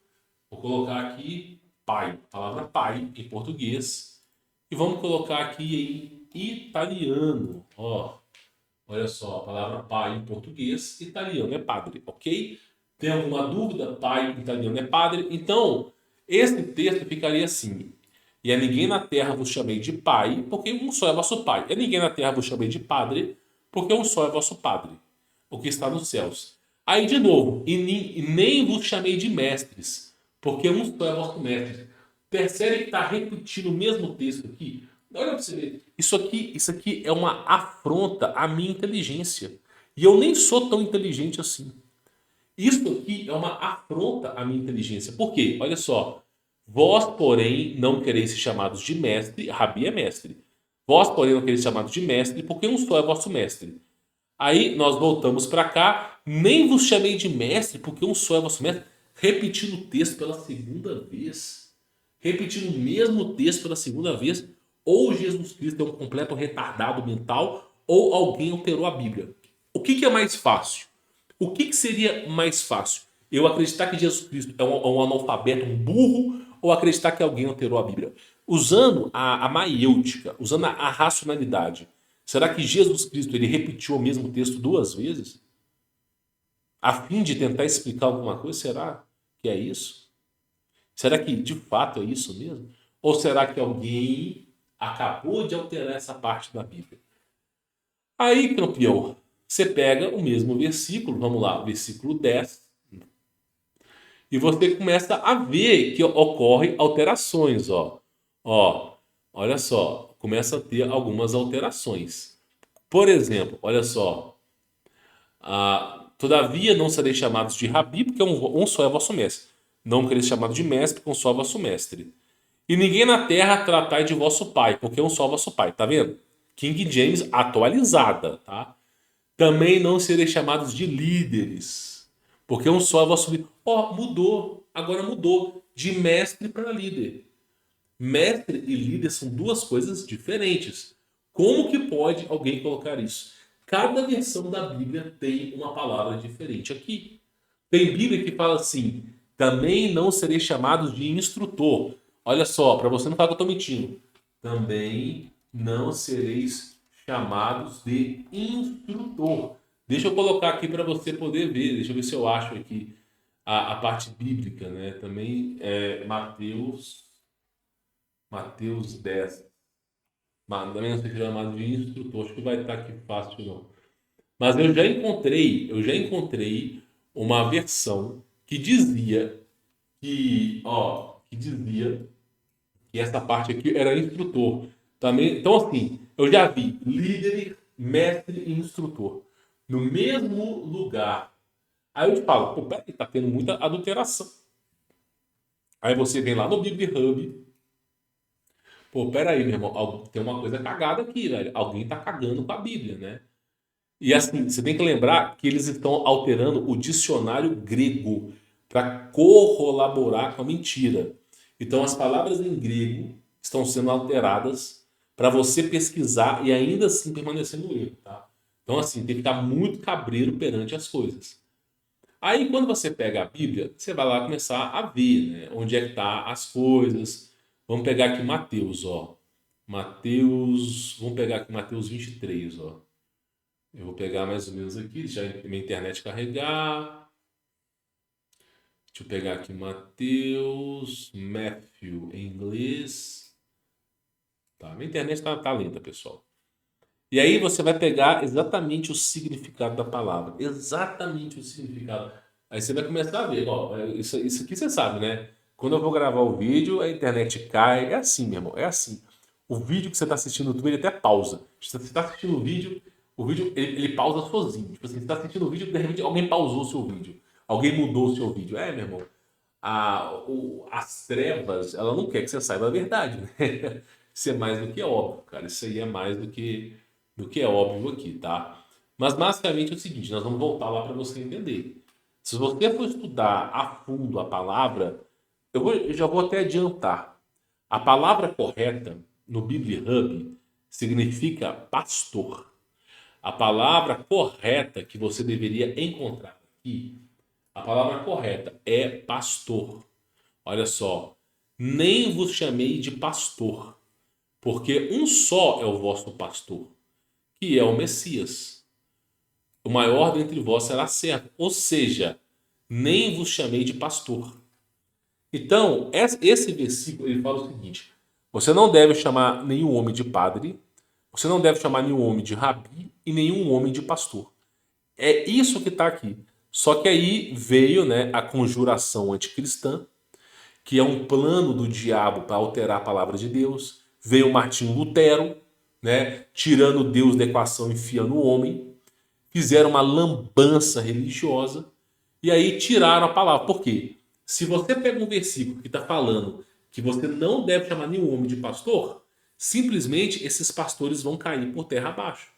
Speaker 1: Vou colocar aqui pai. A palavra pai em português. E vamos colocar aqui em italiano, ó. Olha só, a palavra pai em português, italiano é padre, ok? Tem alguma dúvida? Pai em italiano é padre. Então, esse texto ficaria assim. E a ninguém na terra vos chamei de pai, porque um só é vosso pai. E a ninguém na terra vos chamei de padre, porque um só é vosso padre, o que está nos céus. Aí, de novo, e nem vos chamei de mestres, porque um só é vosso mestre. Percebe que está repetindo o mesmo texto aqui? Olha para você ver. Isso aqui é uma afronta à minha inteligência. E eu nem sou tão inteligente assim. Isso aqui é uma afronta à minha inteligência. Por quê? Olha só. Vós, porém, não quereis ser chamados de mestre. Rabi é mestre. Vós, porém, não quereis ser chamados de mestre, porque um só é vosso mestre. Aí nós voltamos para cá. Nem vos chamei de mestre, porque um só é vosso mestre. Repetindo o texto pela segunda vez. Repetindo o mesmo texto pela segunda vez. Ou Jesus Cristo é um completo retardado mental, ou alguém alterou a Bíblia. O que é mais fácil? O que seria mais fácil? Eu acreditar que Jesus Cristo é um analfabeto, um burro, ou acreditar que alguém alterou a Bíblia? Usando a maiêutica, usando a racionalidade, será que Jesus Cristo ele repetiu o mesmo texto duas vezes? A fim de tentar explicar alguma coisa? Será que é isso? Será que de fato é isso mesmo? Ou será que alguém acabou de alterar essa parte da Bíblia? Aí, campeão, você pega o mesmo versículo, vamos lá, versículo 10, e você começa a ver que ocorrem alterações, ó. Ó, olha só, começa a ter algumas alterações. Por exemplo, olha só, todavia não sereis chamados de rabi, porque um só é vosso mestre. Não quereis chamado de mestre, porque um só é vosso mestre. E ninguém na terra tratai de vosso pai, porque um só é vosso pai, tá vendo? King James atualizada, tá? Também não sereis chamados de líderes, porque um só é vosso líder. Ó, mudou, agora mudou de mestre para líder. Mestre e líder são duas coisas diferentes. Como que pode alguém colocar isso? Cada versão da Bíblia tem uma palavra diferente aqui. Tem Bíblia que fala assim: também não sereis chamados de instrutor. Olha só, para você não falar que eu estou mentindo. Também não sereis chamados de instrutor. Deixa eu colocar aqui para você poder ver. Deixa eu ver se eu acho aqui a parte bíblica, né? Também é Mateus 10. Também não sereis chamados de instrutor. Acho que vai estar aqui fácil não. Mas eu já encontrei uma versão que dizia que essa parte aqui era instrutor. Também, então assim, eu já vi líder, mestre e instrutor no mesmo lugar. Aí eu te falo, pô, peraí, tá tendo muita adulteração. Aí você vem lá no Bible Hub, pô, peraí, meu irmão, tem uma coisa cagada aqui, velho. Alguém tá cagando com a Bíblia, né? E assim, você tem que lembrar que eles estão alterando o dicionário grego para corroborar com a mentira. Então, as palavras em grego estão sendo alteradas para você pesquisar e ainda assim permanecer no erro, tá? Então, assim, tem que estar muito cabreiro perante as coisas. Aí, quando você pega a Bíblia, você vai lá começar a ver, né, onde é que tá as coisas. Vamos pegar aqui Mateus, ó. Vamos pegar aqui Mateus 23, ó. Eu vou pegar mais ou menos aqui, deixar minha internet carregar. Deixa eu pegar aqui Matthew em inglês. Tá, minha internet tá lenta, pessoal. E aí você vai pegar exatamente o significado da palavra. Exatamente o significado. Aí você vai começar a ver, ó, isso aqui você sabe, né? Quando eu vou gravar o vídeo, a internet cai. É assim, meu irmão, é assim. O vídeo que você está assistindo no YouTube, ele até pausa. Você está assistindo o vídeo ele pausa sozinho. Tipo assim, você está assistindo o vídeo, de repente alguém pausou o seu vídeo. Alguém mudou o seu vídeo. É, meu irmão. As trevas, ela não quer que você saiba a verdade, né? Isso é mais do que óbvio, cara. Isso aí é mais do que é óbvio aqui, tá? Mas basicamente é o seguinte, nós vamos voltar lá para você entender. Se você for estudar a fundo a palavra, eu já vou até adiantar. A palavra correta no BibliHub significa pastor. A palavra correta que você deveria encontrar aqui, a palavra correta é pastor. Olha só, nem vos chamei de pastor, porque um só é o vosso pastor, que é o Messias. O maior dentre vós será servo. Ou seja, nem vos chamei de pastor. Então, esse versículo ele fala o seguinte: você não deve chamar nenhum homem de padre, você não deve chamar nenhum homem de rabi e nenhum homem de pastor. É isso que está aqui. Só que aí veio, né, a conjuração anticristã, que é um plano do diabo para alterar a palavra de Deus. Veio Martinho Lutero, né, tirando Deus da equação, enfiando o homem. Fizeram uma lambança religiosa e aí tiraram a palavra. Por quê? Se você pega um versículo que está falando que você não deve chamar nenhum homem de pastor, simplesmente esses pastores vão cair por terra abaixo.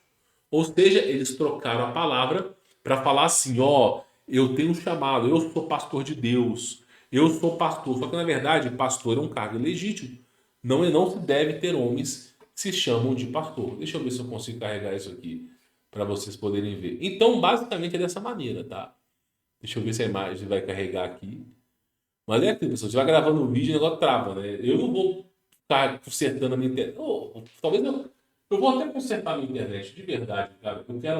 Speaker 1: Ou seja, eles trocaram a palavra para falar assim, ó, eu tenho um chamado, eu sou pastor de Deus, eu sou pastor. Só que na verdade, pastor é um cargo legítimo. Não se deve ter homens que se chamam de pastor. Deixa eu ver se eu consigo carregar isso aqui para vocês poderem ver. Então, basicamente é dessa maneira, tá? Deixa eu ver se a imagem vai carregar aqui. Mas é aquilo, pessoal. Você vai gravando um vídeo e o negócio trava, né? Eu não vou ficar consertando a minha internet. Talvez eu vou até consertar a minha internet, de verdade, cara. Deixa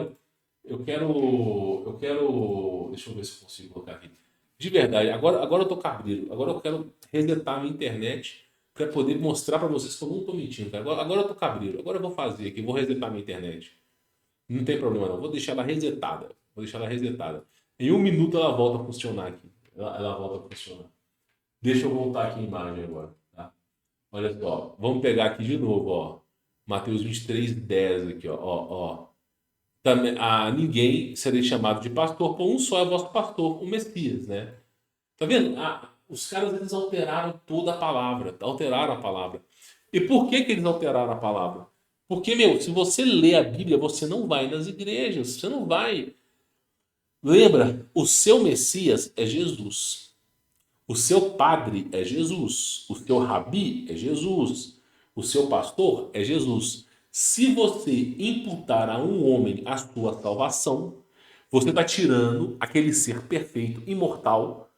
Speaker 1: eu ver se eu consigo colocar aqui. De verdade, agora eu tô cabreiro. Agora eu quero resetar a minha internet para poder mostrar para vocês que eu não tô mentindo, cara. Agora eu tô cabreiro. Agora eu vou fazer aqui, vou resetar a minha internet. Não tem problema não. Vou deixar ela resetada. Vou deixar ela resetada. Em 1 minuto ela volta a funcionar aqui. Ela volta a funcionar. Deixa eu voltar aqui a imagem agora, tá? Olha só, vamos pegar aqui de novo, ó. Mateus 23:10 aqui, ó. Também, ninguém serei chamado de pastor, por um só é vosso pastor, o Messias, né? Tá vendo? Os caras, eles alteraram toda a palavra, alteraram a palavra. E por que que eles alteraram a palavra? Porque, meu, se você lê a Bíblia, você não vai nas igrejas, você não vai. Lembra, o seu Messias é Jesus. O seu padre é Jesus. O seu rabi é Jesus. O seu pastor é Jesus. Se você imputar a um homem a sua salvação, você está tirando aquele ser perfeito, imortal,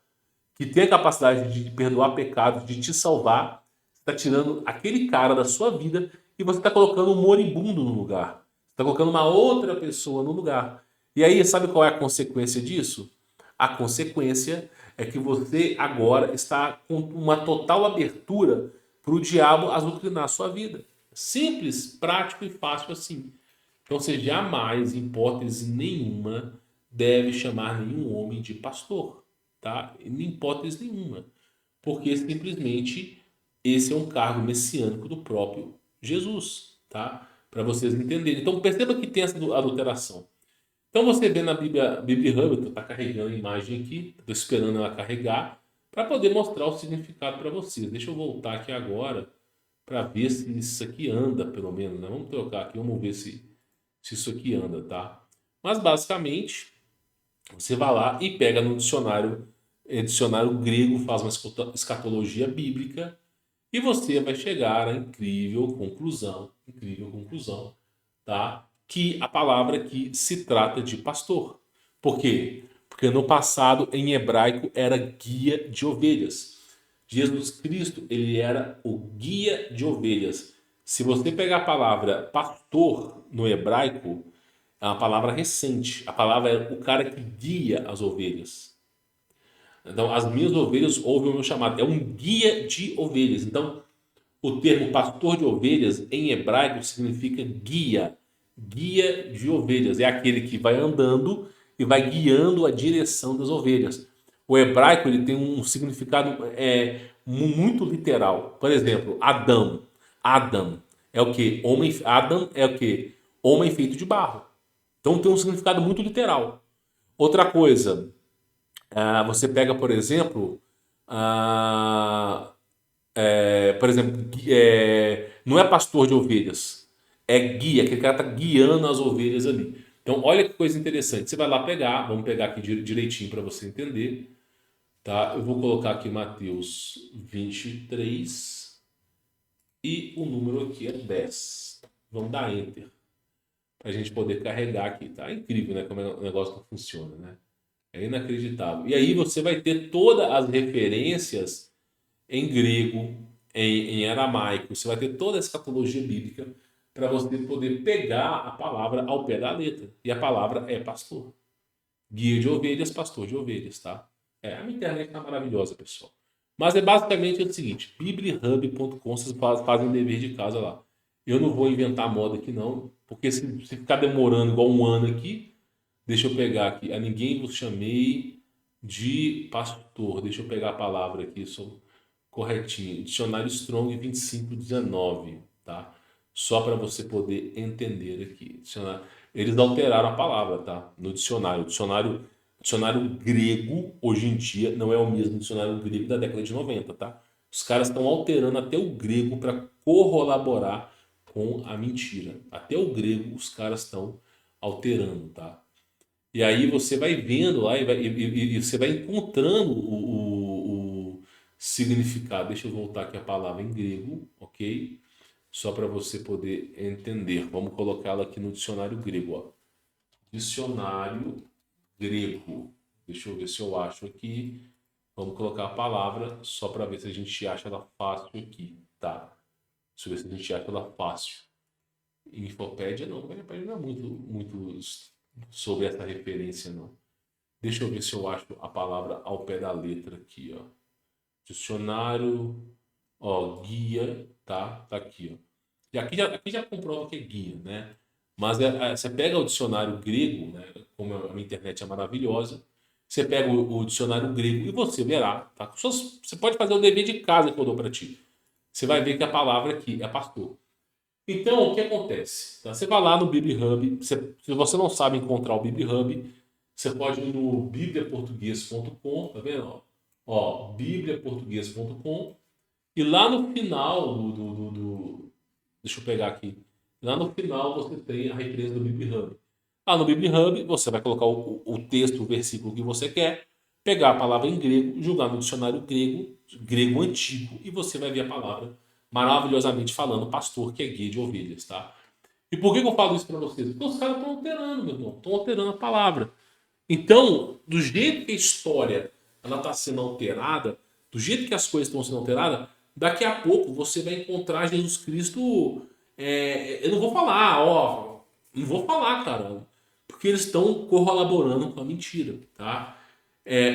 Speaker 1: que tem a capacidade de perdoar pecados, de te salvar. Você está tirando aquele cara da sua vida e você está colocando um moribundo no lugar. Você está colocando uma outra pessoa no lugar. E aí, sabe qual é a consequência disso? A consequência é que você agora está com uma total abertura para o diabo azucrinar a sua vida. Simples, prático e fácil assim. Então você jamais, em hipótese nenhuma, deve chamar nenhum homem de pastor, tá? Em hipótese nenhuma. Porque simplesmente esse é um cargo messiânico do próprio Jesus, tá? Para vocês entenderem. Então perceba que tem essa adulteração. Então você vê na Bíblia Hub, está carregando a imagem aqui, estou esperando ela carregar, para poder mostrar o significado para vocês. Deixa eu voltar aqui agora para ver se isso aqui anda, pelo menos, né? Vamos trocar aqui, vamos ver se isso aqui anda, tá? Mas basicamente, você vai lá e pega no dicionário grego, faz uma escatologia bíblica e você vai chegar à incrível conclusão, tá? Que a palavra aqui se trata de pastor. Por quê? Porque no passado, em hebraico, era guia de ovelhas. Jesus Cristo, ele era o guia de ovelhas. Se você pegar a palavra pastor no hebraico, é uma palavra recente. A palavra é o cara que guia as ovelhas. Então, as minhas ovelhas ouvem o meu chamado. É um guia de ovelhas. Então, o termo pastor de ovelhas em hebraico significa guia. Guia de ovelhas. É aquele que vai andando e vai guiando a direção das ovelhas. O hebraico ele tem um significado muito literal. Por exemplo, Adão. Adam é o que? Adam é o que? Homem feito de barro. Então tem um significado muito literal. Outra coisa, você pega, por exemplo, ah, não é pastor de ovelhas, é guia, aquele cara está guiando as ovelhas ali. Então, olha que coisa interessante. Você vai lá pegar, vamos pegar aqui direitinho para você entender, tá? Eu vou colocar aqui Mateus 23 e o número aqui é 10. Vamos dar Enter para a gente poder carregar aqui, tá? É incrível, né? Como o negócio funciona, né? É inacreditável. E aí você vai ter todas as referências em grego, em aramaico. Você vai ter toda a escatologia bíblica para você poder pegar a palavra ao pé da letra. E a palavra é pastor. Guia de ovelhas, pastor de ovelhas, tá? A minha internet tá maravilhosa, pessoal. Mas é basicamente o seguinte, biblihub.com, vocês fazem dever de casa lá. Eu não vou inventar moda aqui não, porque se ficar demorando igual um ano aqui, deixa eu pegar aqui. A ninguém vos chamei de pastor. Deixa eu pegar a palavra aqui, sou corretinho. Dicionário Strong 2519, tá? Só para você poder entender aqui. Eles alteraram a palavra, tá? No dicionário. Dicionário grego, hoje em dia, não é o mesmo dicionário grego da década de 90, tá? Os caras estão alterando até o grego para corroborar com a mentira. Até o grego os caras estão alterando, tá? E aí você vai vendo lá e você vai encontrando o significado. Deixa eu voltar aqui a palavra em grego, ok? Só para você poder entender. Vamos colocá-la aqui no dicionário grego, ó. Dicionário grego. Deixa eu ver se eu acho aqui. Vamos colocar a palavra só para ver se a gente acha ela fácil aqui, tá? Deixa eu ver se a gente acha ela fácil. Infopédia não, Infopédia não é muito sobre essa referência, não. Deixa eu ver se eu acho a palavra ao pé da letra aqui, ó. Dicionário, ó, guia, tá? Tá aqui, ó. E aqui já comprova que é guia, né? Mas você pega o dicionário grego, né? Como a minha internet é maravilhosa, você pega o dicionário grego e você verá, tá? Você pode fazer o dever de casa que eu dou para ti. Você vai ver que a palavra aqui é pastor. Então, o que acontece? Tá? Você vai lá no BibHub, se você não sabe encontrar o BibHub, você pode ir no bibliaportuguês.com, tá vendo? Ó, bibliaportuguês.com e lá no final deixa eu pegar aqui. Lá no final você tem a referência do BibHub. Lá no BibHub você vai colocar o texto, o versículo que você quer, pegar a palavra em grego, jogar no dicionário grego, grego antigo, e você vai ver a palavra maravilhosamente falando pastor, que é guia de ovelhas, tá? E por que eu falo isso para vocês? Porque os caras estão alterando, meu irmão. Estão alterando a palavra. Então, do jeito que a história ela está sendo alterada, do jeito que as coisas estão sendo alteradas, daqui a pouco você vai encontrar Jesus Cristo. Eu não vou falar, ó, não vou falar, cara, porque eles estão corroborando com a mentira, tá?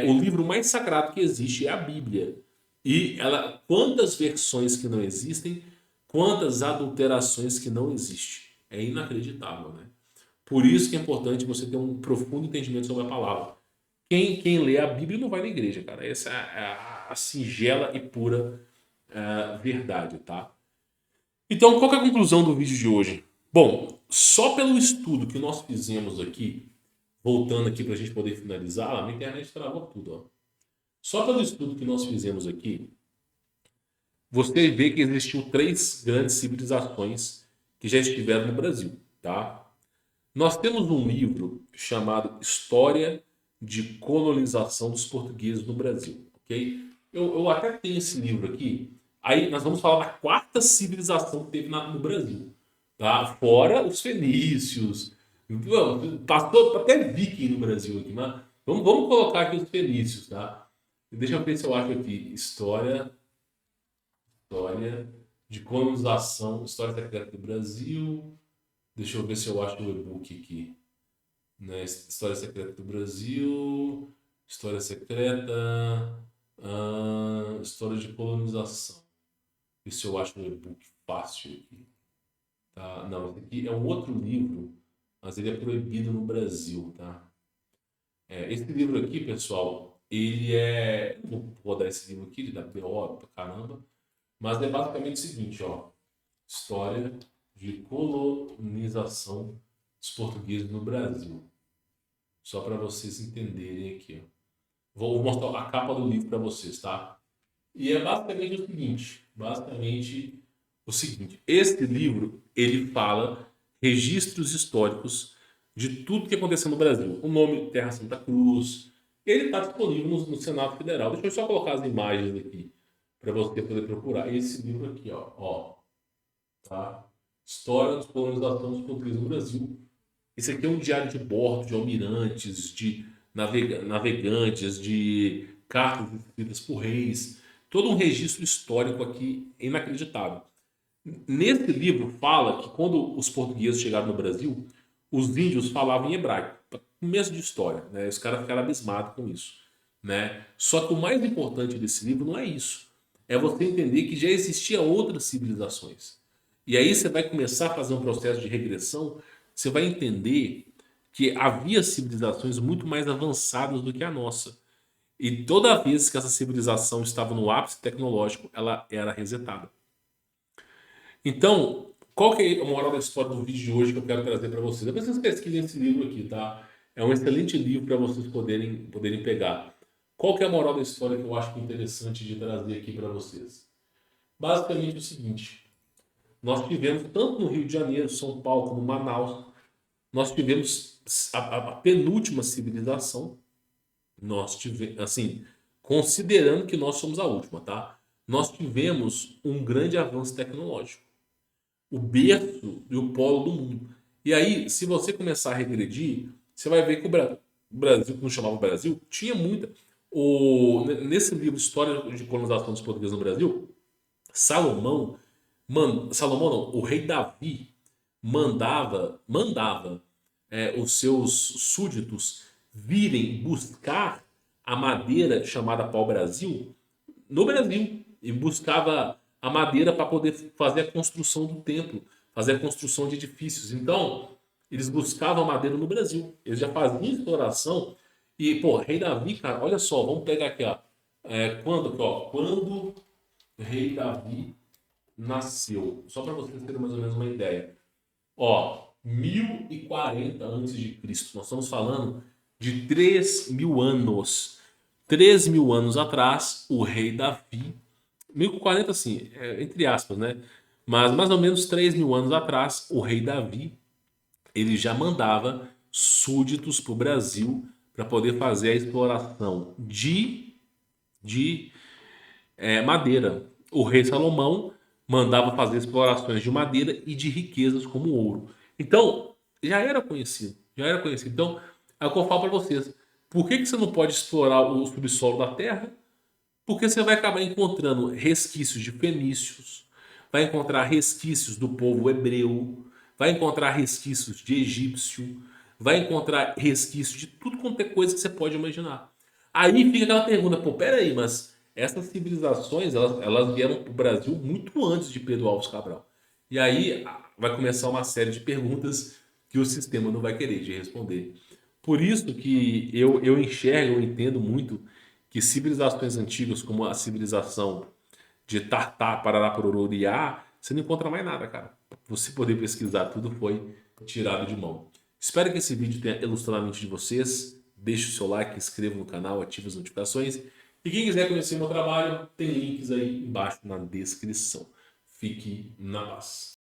Speaker 1: O livro mais sagrado que existe é a Bíblia. E ela, quantas versões que não existem, quantas adulterações que não existem. É inacreditável, né? Por isso que é importante você ter um profundo entendimento sobre a palavra. Quem lê a Bíblia não vai na igreja, cara. Essa é a singela e pura verdade, tá? Então, qual que é a conclusão do vídeo de hoje? Bom, só pelo estudo que nós fizemos aqui, voltando aqui para a gente poder finalizar, a minha internet travou tudo, ó. Só pelo estudo que nós fizemos aqui, você vê que existiu três grandes civilizações que já estiveram no Brasil, tá? Nós temos um livro chamado História de Colonização dos Portugueses no Brasil, ok? Eu até tenho esse livro aqui. Aí nós vamos falar da quarta civilização que teve no Brasil, tá? Fora os fenícios, passou até viking no Brasil aqui, mas vamos colocar aqui os fenícios, tá? Deixa eu ver se eu acho aqui História de colonização, História secreta do Brasil. Deixa eu ver se eu acho o e-book aqui. Né? História Secreta do Brasil, História Secreta, História de Colonização. Ver se eu acho um e-book fácil aqui. Tá? Não, esse aqui é um outro livro, mas ele é proibido no Brasil. Tá? Esse livro aqui, pessoal, ele é. Vou rodar esse livro aqui, ele dá BO pra caramba. Mas é basicamente o seguinte, ó. História de colonização dos portugueses no Brasil. Só para vocês entenderem aqui, ó. Vou mostrar a capa do livro para vocês, tá? E é basicamente o seguinte, este livro, ele fala registros históricos de tudo que aconteceu no Brasil. O nome Terra Santa Cruz, ele está disponível no Senado Federal. Deixa eu só colocar as imagens aqui para você poder procurar. Esse livro aqui, ó, tá? História da colonização dos portugueses no Brasil. Esse aqui é um diário de bordo de almirantes, de navegantes, de cartas escritas por reis. Todo um registro histórico aqui inacreditável. Nesse livro fala que quando os portugueses chegaram no Brasil, os índios falavam em hebraico. Começo de história, né? Os caras ficaram abismados com isso, né? Só que o mais importante desse livro não é isso. É você entender que já existiam outras civilizações. E aí você vai começar a fazer um processo de regressão, você vai entender que havia civilizações muito mais avançadas do que a nossa. E toda vez que essa civilização estava no ápice tecnológico, ela era resetada. Então, qual que é a moral da história do vídeo de hoje que eu quero trazer para vocês? Depois vocês pesquisem esse livro aqui, tá? É um excelente livro para vocês poderem pegar. Qual que é a moral da história que eu acho interessante de trazer aqui para vocês? Basicamente o seguinte: nós tivemos, tanto no Rio de Janeiro, São Paulo, como Manaus, nós tivemos a penúltima civilização, nós tivemos, assim, considerando que nós somos a última, tá? Nós tivemos um grande avanço tecnológico, o berço e o polo do mundo. E aí, se você começar a regredir, você vai ver que o Brasil, que não chamava Brasil, tinha muita. Nesse livro História de Colonização dos Portugueses no Brasil, Salomão, Salomão não, o rei Davi mandava os seus súditos virem buscar a madeira chamada pau-brasil no Brasil e buscava a madeira para poder fazer a construção do templo, fazer a construção de edifícios. Então, eles buscavam a madeira no Brasil. Eles já faziam exploração. E, pô, rei Davi, cara, olha só, vamos pegar aqui, ó. Quando o rei Davi nasceu? Só para vocês terem mais ou menos uma ideia. Ó, 1040 a.C. Nós estamos falando de 3.000 anos. 3.000 anos atrás, o rei Davi, 1040 assim, entre aspas, né? Mas mais ou menos 3.000 anos atrás, o rei Davi, ele já mandava súditos para o Brasil para poder fazer a exploração de madeira. O rei Salomão mandava fazer explorações de madeira e de riquezas como ouro. Então, já era conhecido. Já era conhecido. Então, é o que eu falo para vocês. Por que você não pode explorar o subsolo da Terra? Porque você vai acabar encontrando resquícios de fenícios, vai encontrar resquícios do povo hebreu, vai encontrar resquícios de egípcio, vai encontrar resquícios de tudo quanto é coisa que você pode imaginar. Aí fica aquela pergunta, pô, peraí, mas essas civilizações, elas vieram para o Brasil muito antes de Pedro Alves Cabral. E aí vai começar uma série de perguntas que o sistema não vai querer de responder. Por isso que eu enxergo, eu entendo muito que civilizações antigas, como a civilização de Tartá, Parará, Porororiá, você não encontra mais nada, cara. Você poder pesquisar, tudo foi tirado de mão. Espero que esse vídeo tenha ilustrado a mente de vocês. Deixe o seu like, inscreva no canal, ative as notificações. E quem quiser conhecer meu trabalho, tem links aí embaixo na descrição. Fique na paz.